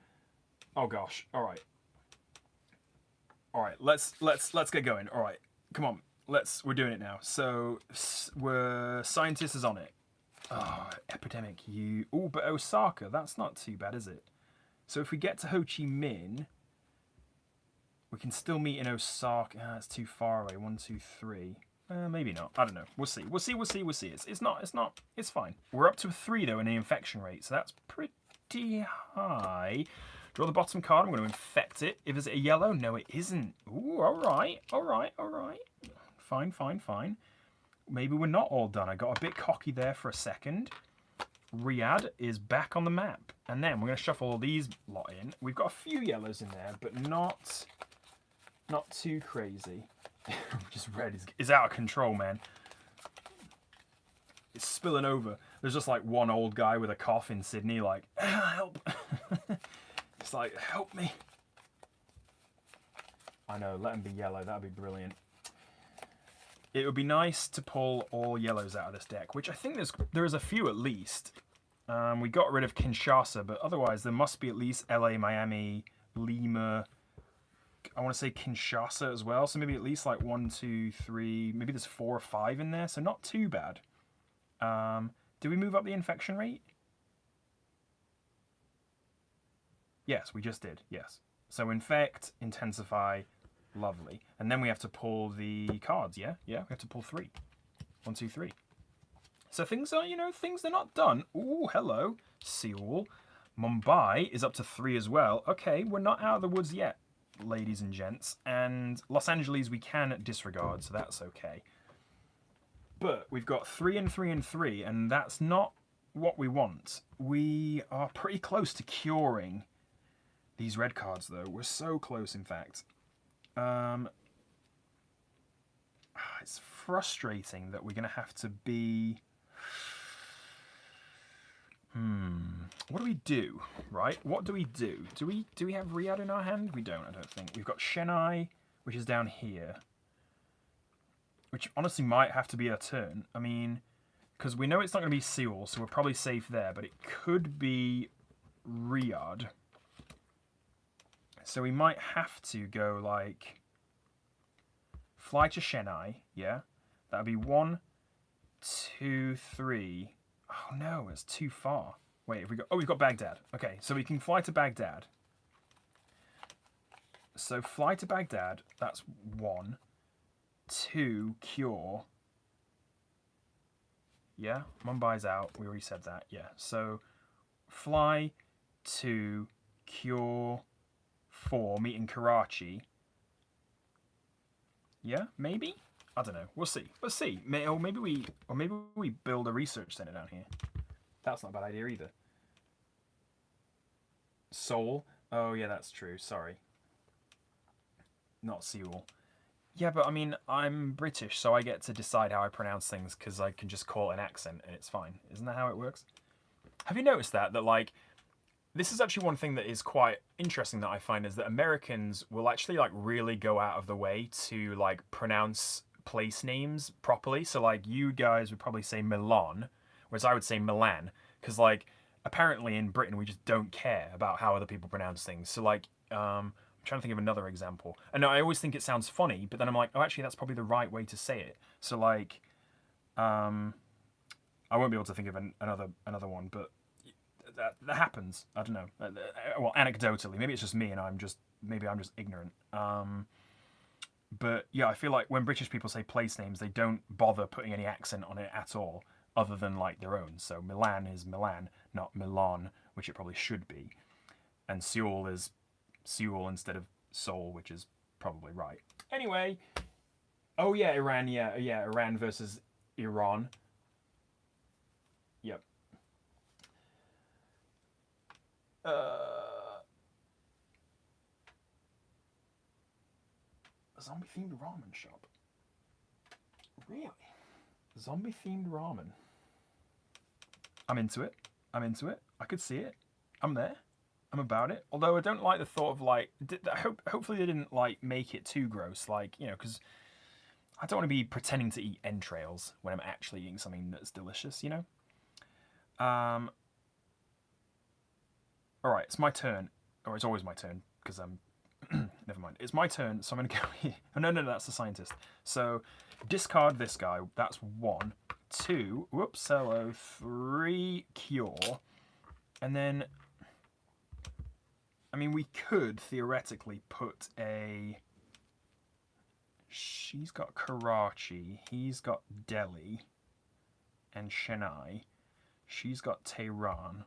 A: oh gosh. All right. All right, let's get going. All right. Come on. We're doing it now. So, scientist is on it. Oh, epidemic. But Osaka, that's not too bad, is it? So if we get to Ho Chi Minh, we can still meet in Osaka. That's too far away. 1, 2, 3. Maybe not. I don't know. We'll see. It's fine. We're up to a 3 though in the infection rate, so that's pretty high. Draw the bottom card. I'm going to infect it. If it's a yellow, no, it isn't. Ooh, all right. Fine. Maybe we're not all done. I got a bit cocky there for a second. Riyadh is back on the map, and then we're going to shuffle all these lot in. We've got a few yellows in there, but not Not too crazy. Just red is out of control, man. It's spilling over. There's just like one old guy with a cough in Sydney, like, help. It's like, help me. I know, let him be yellow. That'd be brilliant. It would be nice to pull all yellows out of this deck, which I think there is a few at least. We got rid of Kinshasa, but otherwise there must be at least LA, Miami, Lima. I want to say Kinshasa as well, so maybe at least like 1, 2, 3, maybe there's 4 or 5 in there, so not too bad. Did we move up the infection rate? Yes, we just did, yes. So infect, intensify, lovely. And then we have to pull the cards, yeah? Yeah, we have to pull 3. 1, 2, 3. So things are, things are not done. Ooh, hello, Seoul. Mumbai is up to 3 as well. Okay, we're not out of the woods yet, ladies and gents. And Los Angeles we can disregard, so that's okay. But we've got 3 and 3 and 3, and that's not what we want. We are pretty close to curing these red cards, though. We're so close, in fact. It's frustrating that we're going to have to be... What do we do, right? What do we do? Do we have Riyadh in our hand? We don't, I don't think. We've got Chennai, which is down here. Which honestly might have to be a turn. I mean, because we know it's not going to be Seoul, so we're probably safe there. But it could be Riyadh. So we might have to go like... Fly to Chennai, yeah? That would be 1, 2, 3... Oh no, it's too far. Wait, if we go... Oh, we've got Baghdad. Okay, so we can fly to Baghdad. So fly to Baghdad, that's 1. 2, cure. Yeah, Mumbai's out. We already said that. Yeah, so fly to cure 4, meet in Karachi. Yeah, maybe? I don't know. We'll see. Let's see. Or maybe we build a research center down here. That's not a bad idea either. Seoul. Oh yeah, that's true. Sorry. Not Seoul. Yeah, but I mean, I'm British, so I get to decide how I pronounce things because I can just call it an accent and it's fine. Isn't that how it works? Have you noticed that like, this is actually one thing that is quite interesting that I find is that Americans will actually like really go out of the way to like pronounce place names properly. So like you guys would probably say Milan, whereas I would say Milan, because like apparently in Britain we just don't care about how other people pronounce things. So like I'm trying to think of another example. And I always think it sounds funny, but then I'm like, oh, actually that's probably the right way to say it. So like I won't be able to think of another one, but that happens. I don't know. Well, anecdotally, maybe it's just me and maybe I'm just ignorant. But yeah, I feel like when British people say place names, they don't bother putting any accent on it at all, other than like their own. So Milan is Milan, not Milan, which it probably should be. And Seoul is Seoul instead of Seoul, which is probably right. Anyway, oh yeah, Iran, yeah, Iran versus Iran. Yep. A zombie-themed ramen shop. Really? Zombie-themed ramen. I'm into it. I could see it. I'm there. I'm about it. Although I don't like the thought of like... Hopefully they didn't like make it too gross. Like, because I don't want to be pretending to eat entrails when I'm actually eating something that's delicious, Alright, it's my turn. Or it's always my turn, because I'm... Never mind. It's my turn, so I'm going to go here. Oh, no, that's the scientist. So, discard this guy. That's 1. 2. Whoops, hello. 3. Cure. And then... I mean, we could theoretically put a... She's got Karachi. He's got Delhi. And Chennai. She's got Tehran.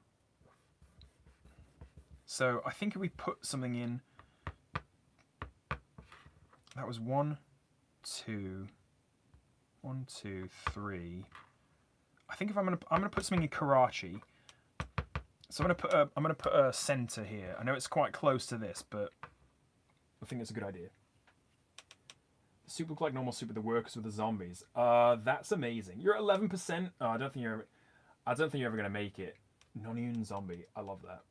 A: So, I think if we put something in... That was 1, 2, 1, 2, 3. I think if I'm gonna put something in Karachi. So I'm gonna put a center here. I know it's quite close to this, but I think it's a good idea. Soup look like normal soup with the workers with the zombies. That's amazing. You're at 11%. Oh, I don't think you're ever gonna make it. Non-immune zombie. I love that.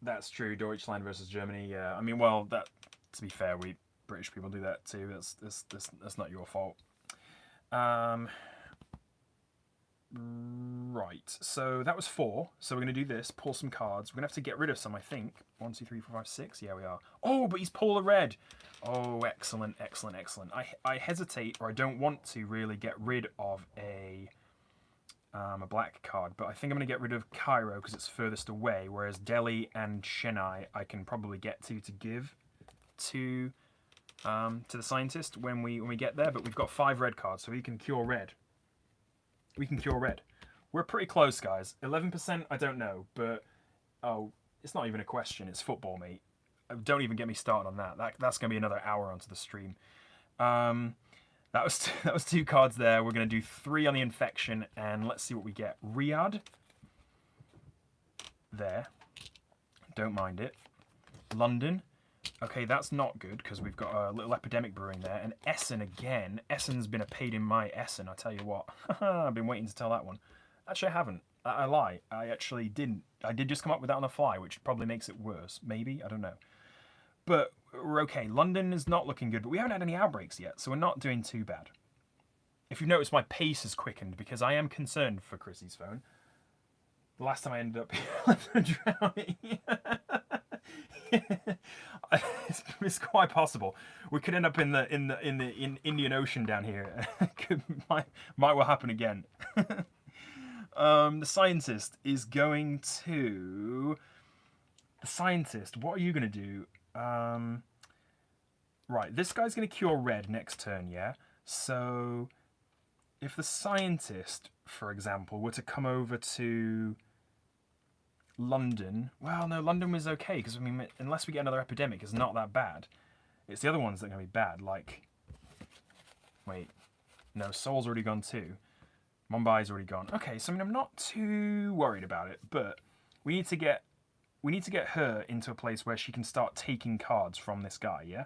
A: That's true. Deutschland versus Germany. Yeah. I mean, well, that to be fair, we British people do that too. That's not your fault. Right. So that was 4. So we're gonna do this. Pull some cards. We're gonna have to get rid of some, I think. 1, 2, 3, 4, 5, 6. Yeah, we are. Oh, but he's pulled a red. Oh, excellent, excellent, excellent. I hesitate, or I don't want to really get rid of a black card, but I think I'm going to get rid of Cairo because it's furthest away, whereas Delhi and Chennai I can probably get to give to the scientist when we get there. But we've got 5 red cards, so we can cure red. We can cure red. We're pretty close, guys. 11%, I don't know, but oh, it's not even a question. It's football, mate. Don't even get me started on that. That's going to be another hour onto the stream. That was 2 cards there. We're going to do 3 on the infection, and let's see what we get. Riyadh. There. Don't mind it. London. Okay, that's not good, because we've got a little epidemic brewing there. And Essen again. Essen's been a pain in my Essen, I tell you what. I've been waiting to tell that one. Actually, I haven't. I lie. I actually didn't. I did just come up with that on the fly, which probably makes it worse. Maybe? I don't know. But we're okay. London is not looking good, but we haven't had any outbreaks yet, so we're not doing too bad. If you've noticed, my pace has quickened because I am concerned for Chrissy's phone. The last time I ended up drowning. It's quite possible. We could end up in the Indian Ocean down here. might well happen again. The scientist is going to. The scientist. What are you going to do? Right, this guy's going to cure red next turn, yeah? So, if the scientist, for example, were to come over to London... Well, no, London was okay, because, I mean, unless we get another epidemic, it's not that bad. It's the other ones that are going to be bad, like... Wait. No, Seoul's already gone too. Mumbai's already gone. Okay, so, I mean, I'm not too worried about it, but we need to get her into a place where she can start taking cards from this guy, yeah?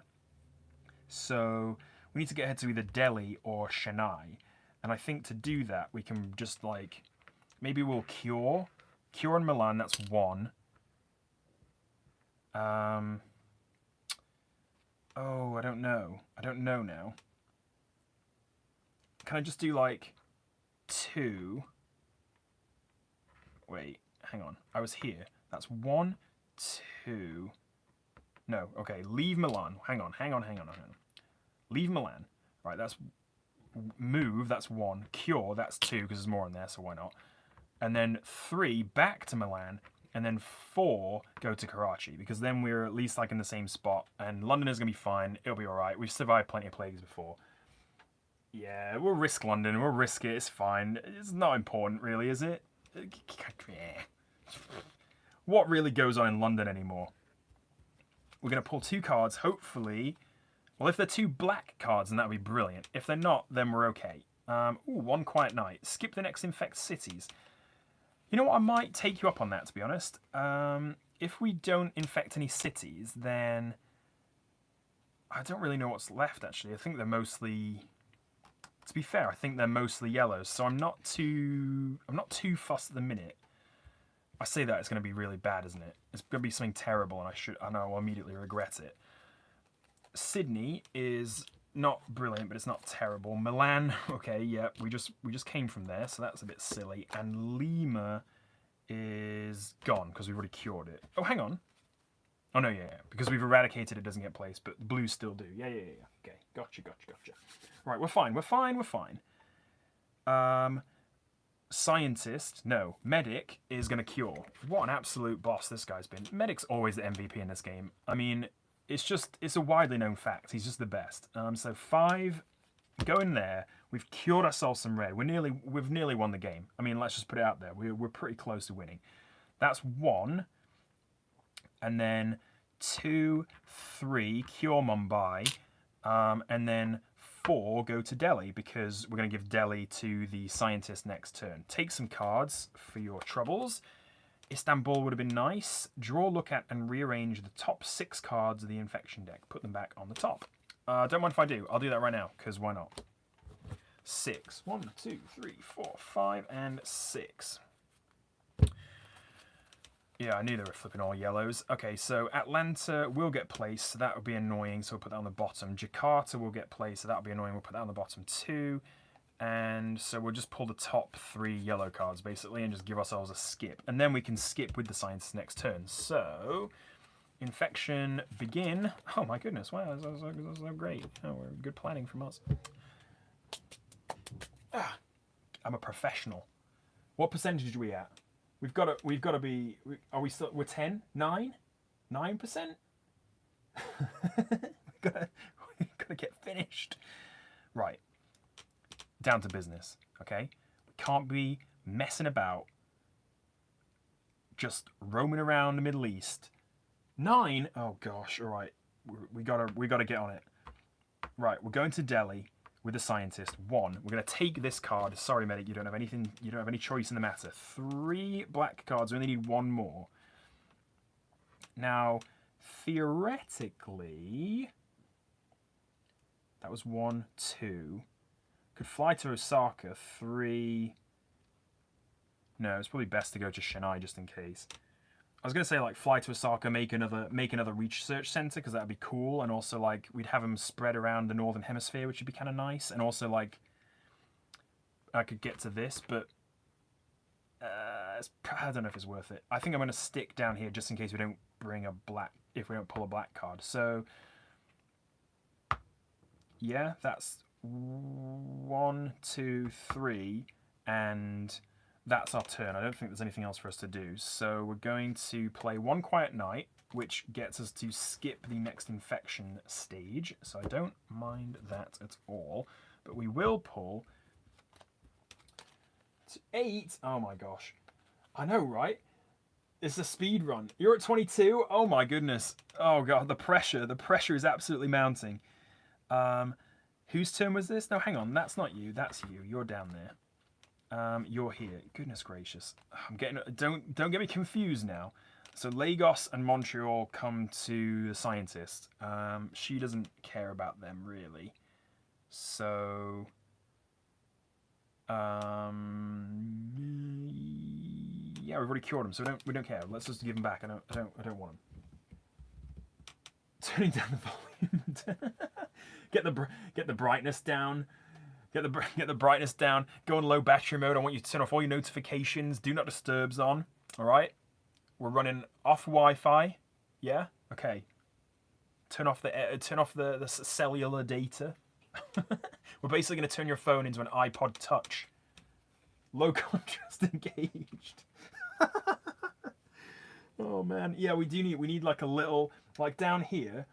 A: So we need to get her to either Delhi or Chennai. And I think to do that, we can just, like, maybe we'll cure. Cure in Milan, that's 1. Oh, I don't know. I don't know now. Can I just do, like, 2? Wait, hang on. I was here. That's 1, 2. No, okay. Leave Milan. Hang on. Leave Milan. Right, that's move. That's 1. Cure. That's 2 because there's more in there, so why not? And then 3 back to Milan, and then 4 go to Karachi because then we're at least like in the same spot. And London is gonna be fine. It'll be all right. We've survived plenty of plagues before. Yeah, we'll risk London. We'll risk it. It's fine. It's not important, really, is it? What really goes on in London anymore? We're going to pull 2 cards, hopefully. Well, if they're 2 black cards, then that would be brilliant. If they're not, then we're okay. Ooh, 1 quiet night. Skip the next infect cities. You know what? I might take you up on that, to be honest. If we don't infect any cities, then I don't really know what's left, actually. I think they're mostly... To be fair, I think they're mostly yellows, so I'm not too fussed at the minute. I say that, it's going to be really bad, isn't it? It's going to be something terrible, and I know I'll immediately regret it. Sydney is not brilliant, but it's not terrible. Milan, okay, yeah, we just came from there, so that's a bit silly. And Lima is gone, because we've already cured it. Oh, hang on. Oh, no, yeah, because we've eradicated it doesn't get placed, but blues still do. Yeah. Okay, gotcha. Right, we're fine. Scientist, no, Medic is going to cure. What an absolute boss this guy's been. Medic's always the MVP in this game. I mean, it's a widely known fact. He's just the best. So 5, go in there. We've cured ourselves some red. We've nearly won the game. I mean, let's just put it out there. We're pretty close to winning. That's 1. And then 2, 3, cure Mumbai. And then 4 go to Delhi because we're going to give Delhi to the scientist next turn. Take some cards for your troubles. Istanbul would have been nice. Draw, look at, and rearrange the top 6 cards of the infection deck. Put them back on the top. Don't mind if I do. I'll do that right now, because why not? 6. 1, 2, 3, 4, 5, and 6. Yeah, I knew they were flipping all yellows. Okay, so Atlanta will get placed, so that would be annoying, so we'll put that on the bottom. Jakarta will get placed, so that would be annoying, we'll put that on the bottom too. And so we'll just pull the top 3 yellow cards, basically, and just give ourselves a skip. And then we can skip with the science next turn. So, infection, begin. Oh my goodness, wow, that's so great. Oh, we're good planning from us. I'm a professional. What percentage are we at? We've got to be. Are we still? We're 10, 9, 9%. we've got to get finished. Right. Down to business. Okay. We can't be messing about. Just roaming around the Middle East. 9. Oh gosh. All right. We gotta get on it. Right. We're going to Delhi with the scientist. 1. We're going to take this card. Sorry, medic, you don't have anything. You don't have any choice in the matter. 3 black cards. We only need 1 more. Now, theoretically, that was 1, 2. Could fly to Osaka. 3. No, it's probably best to go to Chennai just in case. I was going to say, like, fly to Osaka, make another research center, because that would be cool. And also, like, we'd have them spread around the Northern Hemisphere, which would be kind of nice. And also, like, I could get to this, but I don't know if it's worth it. I think I'm going to stick down here just in case we don't bring a black, if we don't pull a black card. So, yeah, that's 1, 2, 3, and that's our turn. I don't think there's anything else for us to do. So we're going to play 1 Quiet Night, which gets us to skip the next infection stage. So I don't mind that at all. But we will pull 8. Oh my gosh. I know, right? It's a speed run. You're at 22? Oh my goodness. Oh god, the pressure. The pressure is absolutely mounting. Whose turn was this? No, hang on. That's not you. That's you. You're down there. You're here. Goodness gracious. I'm getting. Don't get me confused now. So Lagos and Montreal come to the scientist. She doesn't care about them really. So yeah, we've already cured them, so we don't care. Let's just give them back. I don't want them. Turning down the volume. Get the brightness down. Get the brightness down. Go on low battery mode. I want you to turn off all your notifications. Do not disturbs on. All right. We're running off Wi-Fi. Yeah. Okay. Turn off the cellular data. We're basically going to turn your phone into an iPod Touch. Low contrast engaged. Oh man. Yeah, we need like a little, like down here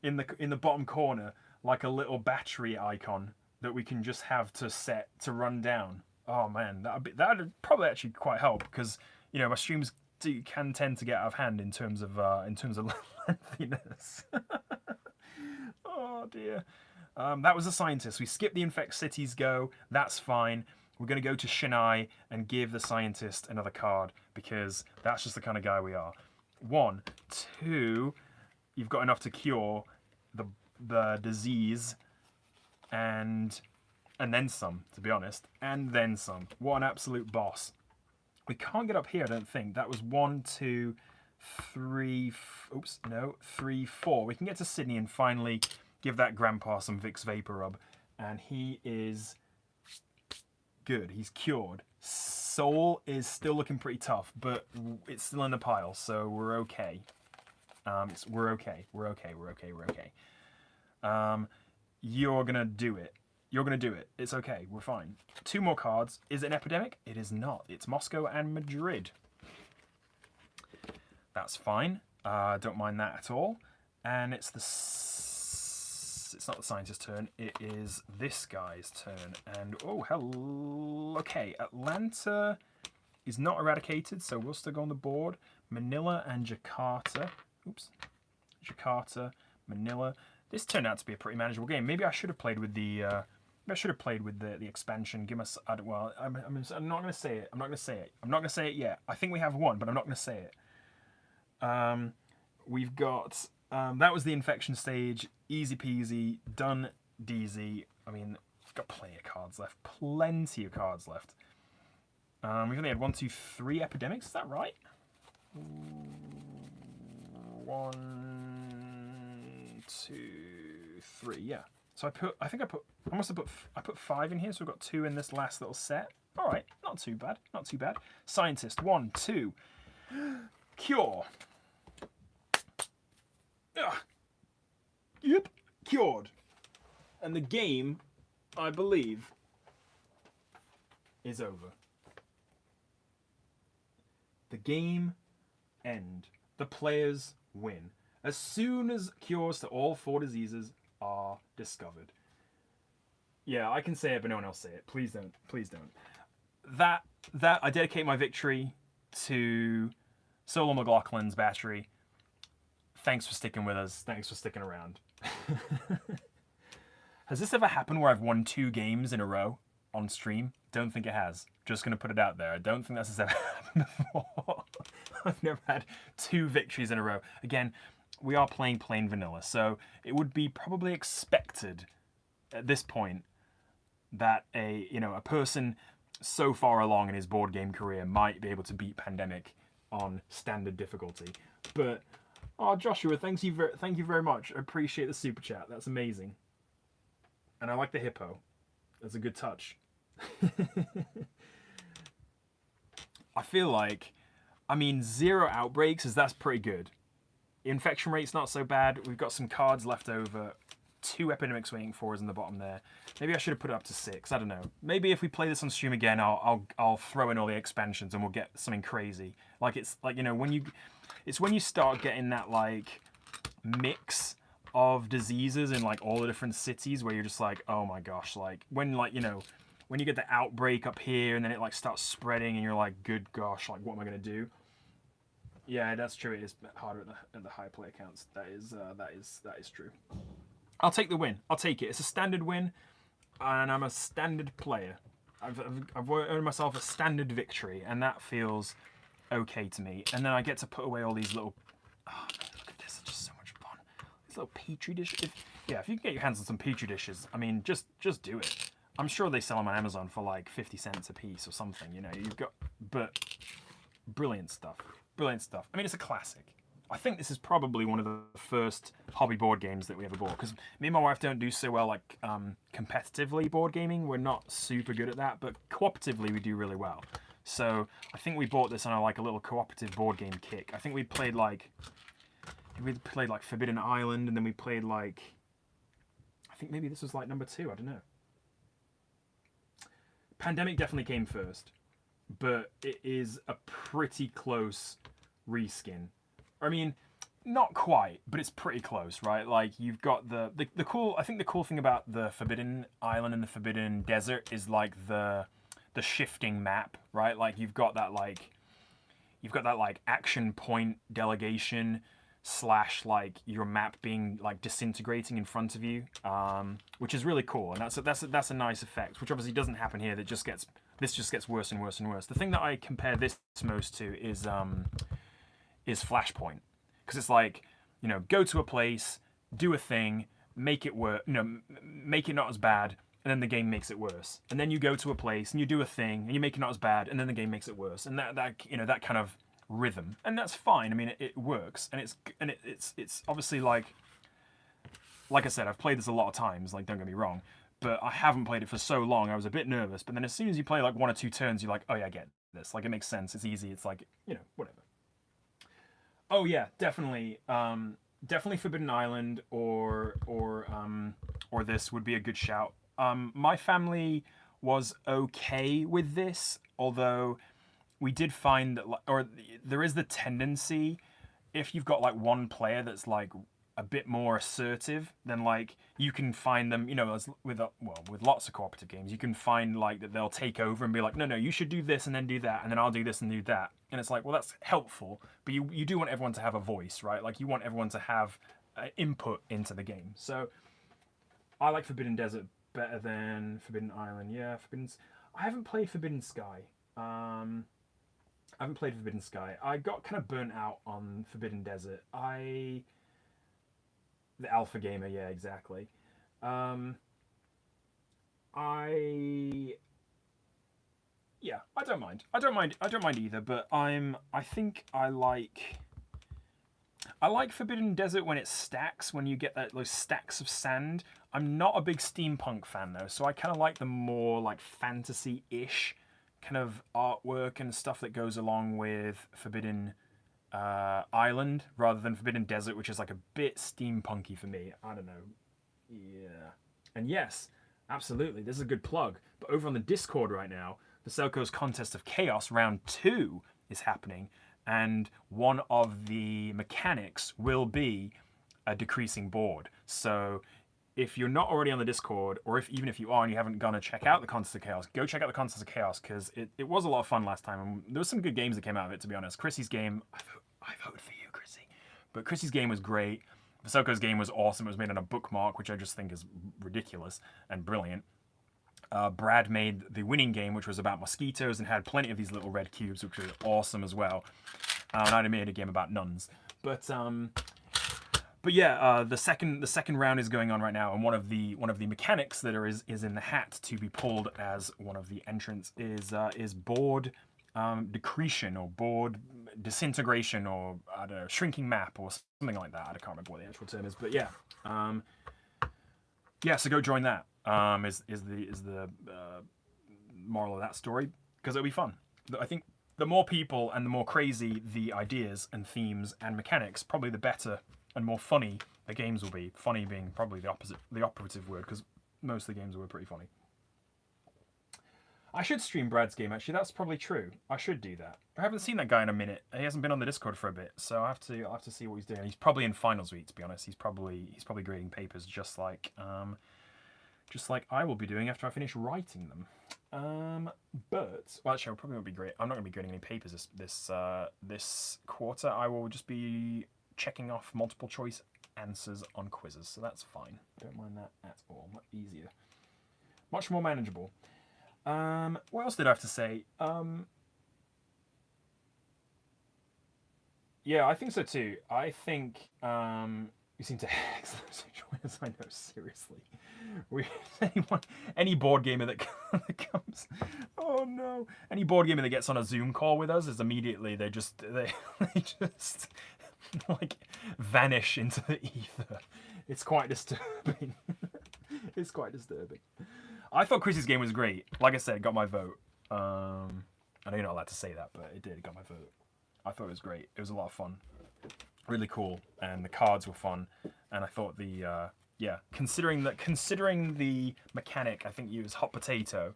A: in the bottom corner, like a little battery icon that we can just have to set to run down. Oh man, that'd probably actually quite help, because you know my streams can tend to get out of hand in terms of lengthiness. Oh dear. That was a scientist. We skipped the infect cities go. That's fine. We're going to go to Chennai and give the scientist another card, because that's just the kind of guy we are. 1, 2. You've got enough to cure the disease. And then some, to be honest. And then some. What an absolute boss. We can't get up here, I don't think. That was 1, 2, 3... Oops, no. 3, 4. We can get to Sydney and finally give that grandpa some Vicks Vapor Rub. And he is good. He's cured. Seoul is still looking pretty tough, but it's still in the pile, so we're okay. We're okay. You're gonna do it. You're gonna do it. It's okay. We're fine. 2 more cards. Is it an epidemic? It is not. It's Moscow and Madrid. That's fine. Don't mind that at all. And it's not the scientist's turn. It is this guy's turn. And oh, hello. Okay, Atlanta is not eradicated, so we'll still go on the board. Manila and Jakarta. Oops. Jakarta, Manila. This turned out to be a pretty manageable game. Maybe I should have played with the I should have played with the expansion. Give us. Well, I'm not going to say it. I'm not going to say it. I'm not going to say it yet. I think we have one, but I'm not going to say it. We've got. That was the infection stage. Easy peasy. Done. Deasy. I mean, we've got plenty of cards left. Plenty of cards left. We've only had 1, 2, 3 epidemics. Is that right? 1, 2, 3. Yeah. So I put 5 in here. So we've got 2 in this last little set. All right, not too bad. Not too bad. Scientist. 1, 2. Cure. Ugh. Yep. Cured. And the game, I believe, is over. The game end. The players win. As soon as cures to all 4 diseases are discovered. Yeah, I can say it, but no one else say it. Please don't. Please don't. That I dedicate my victory to Solo McLaughlin's battery. Thanks for sticking with us. Thanks for sticking around. Has this ever happened where I've won 2 games in a row on stream? Don't think it has. Just going to put it out there. I don't think that's ever happened before. I've never had 2 victories in a row. Again, we are playing plain vanilla, so it would be probably expected at this point that a person so far along in his board game career might be able to beat Pandemic on standard difficulty. But Joshua, thank you very much. I appreciate the super chat. That's amazing. And I like the hippo. That's a good touch. I feel like, 0 outbreaks that's pretty good. Infection rate's not so bad. We've got some cards left over. 2 epidemics waiting for us in the bottom there. Maybe I should have put it up to 6. I don't know. Maybe if we play this on stream again, I'll throw in all the expansions and we'll get something crazy. It's when you start getting that mix of diseases in all the different cities where you're just like, oh my gosh, when you get the outbreak up here and then it starts spreading and you're like, good gosh, what am I gonna do? Yeah, that's true. It is harder at the high play counts. That is true. I'll take the win. I'll take it. It's a standard win, and I'm a standard player. I've earned myself a standard victory, and that feels okay to me. And then I get to put away all these little. Oh man, look at this! It's just so much fun. These little petri dishes. If you can get your hands on some petri dishes, just do it. I'm sure they sell them on Amazon for 50 cents a piece or something. But brilliant stuff. Brilliant stuff. It's a classic. I think this is probably one of the first hobby board games that we ever bought, because me and my wife don't do so well competitively board gaming. We're not super good at that, but cooperatively we do really well. So I think we bought this on a little cooperative board game kick. I think we played Forbidden Island, and then we played I think maybe this was number 2. I don't know. Pandemic definitely came first, but it is a pretty close reskin. Not quite, but it's pretty close, right? You've got the cool. I think the cool thing about the Forbidden Island and the Forbidden Desert is the shifting map, right? You've got that action point delegation / your map being disintegrating in front of you, which is really cool, and that's a nice effect, which obviously doesn't happen here. This just gets worse and worse and worse. The thing that I compare this most to is Flashpoint, because it's go to a place, do a thing, make it work, make it not as bad, and then the game makes it worse. And then you go to a place and you do a thing and you make it not as bad, and then the game makes it worse. And that kind of rhythm, and that's fine. It works, and it's obviously like I said, I've played this a lot of times. Don't get me wrong, but I haven't played it for so long. I was a bit nervous, but then as soon as you play 1 or 2 turns, you're like, oh yeah, I get this. It makes sense. It's easy. It's whatever. Oh yeah, definitely. Definitely Forbidden Island or this would be a good shout. My family was okay with this, although we did find that, there is the tendency, if you've got one player that's a bit more assertive, then you can find them, with lots of cooperative games, you can find that they'll take over and be like, no, you should do this and then do that, and then I'll do this and do that. And it's well, that's helpful, but you do want everyone to have a voice, right? You want everyone to have input into the game. So I like Forbidden Desert better than Forbidden Island. Yeah, I haven't played Forbidden Sky. I haven't played Forbidden Sky. I got kind of burnt out on Forbidden Desert. The alpha gamer, yeah, exactly. I Yeah, I don't mind. I don't mind either. But I think I like Forbidden Desert when it stacks. When you get those stacks of sand. I'm not a big steampunk fan though, so I kind of like the more like fantasy-ish kind of artwork and stuff that goes along with Forbidden Island rather than Forbidden Desert, which is like a bit steampunky for me. I don't know. Yeah. And yes, absolutely, this is a good plug. But over on the Discord right now, the Selko's Contest of Chaos Round 2 is happening, and one of the mechanics will be a decreasing board. So if you're not already on the Discord, or even if you are and you haven't gone to check out the Contest of Chaos, go check out the Contest of Chaos, because it was a lot of fun last time, and there were some good games that came out of it, to be honest. Chrissy's game, I voted for you, Chrissy. But Chrissy's game was great. Vaselko's game was awesome. It was made on a bookmark, which I just think is ridiculous and brilliant. Brad made the winning game, which was about mosquitoes and had plenty of these little red cubes, which was awesome as well. And I made a game about nuns. But yeah, the second round is going on right now, and one of the mechanics that is in the hat to be pulled as one of the entrants is board decretion or board disintegration, or I don't know, shrinking map or something like that. I can't remember what the actual term is, but yeah, so go join that. Is the moral of that story, because it'll be fun. I think the more people and the more crazy the ideas and themes and mechanics, probably the better and more funny the games will be. Funny being probably the operative word, because most of the games were pretty funny. I should stream Brad's game, actually. That's probably true. I should do that. I haven't seen that guy in a minute. He hasn't been on the Discord for a bit, so I'll have to see what he's doing. He's probably in finals week, to be honest. He's probably grading papers, just like I will be doing after I finish writing them. Actually, I probably won't be great. I'm not going to be grading any papers this quarter. I will just be checking off multiple choice answers on quizzes, so that's fine. Don't mind that at all. Much easier, much more manageable. What else did I have to say? Yeah, I think so too. I think you seem to as I know, seriously. Any board gamer that comes, oh no, any board gamer that gets on a Zoom call with us is immediately they just like vanish into the ether. It's quite disturbing. It's quite disturbing. I thought Chris's game was great. Like I said, it got my vote. I know you're not allowed to say that, but it did. It got my vote. I thought it was great. It was a lot of fun. Really cool. And the cards were fun. And I thought considering the mechanic, I think you was hot potato.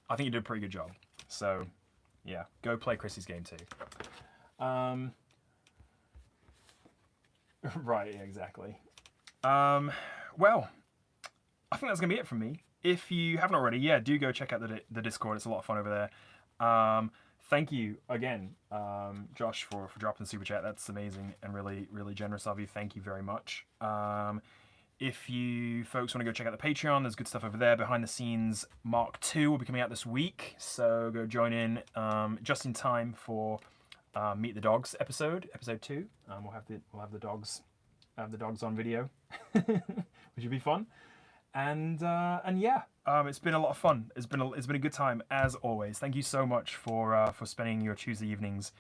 A: I think you did a pretty good job. So, yeah, go play Chrissy's game too. Right, yeah, exactly. Well, I think that's gonna be it from me. If you haven't already, yeah, do go check out the Discord. It's a lot of fun over there. Thank you again, Josh, for dropping the super chat. That's amazing and really, really generous of you. Thank you very much. If you folks want to go check out the Patreon, there's good stuff over there. Behind the Scenes Mark II will be coming out this week, so go join in just in time for Meet the Dogs episode 2. We'll have the dogs on video, which will be fun. And yeah, it's been a lot of fun. It's been a good time as always. Thank you so much for spending your Tuesday evenings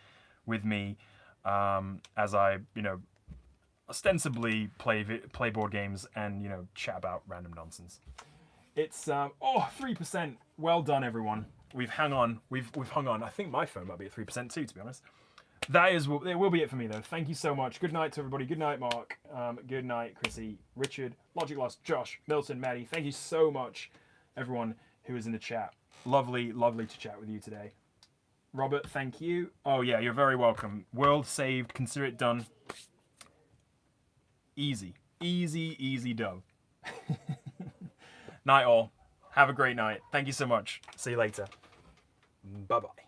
A: with me as I ostensibly play board games and chat about random nonsense. It's 3%. Well done, everyone. We've hung on. We've hung on. I think my phone might be at 3% too, to be honest. It will be it for me though. Thank you so much. Good night to everybody. Good night, Mark. Good night, Chrissy, Richard, Logic Lost, Josh, Milton, Maddie. Thank you so much, everyone who is in the chat. Lovely to chat with you today. Robert, thank you. Oh yeah, you're very welcome. World saved. Consider it done. Easy dub. Night all. Have a great night. Thank you so much. See you later. Bye bye.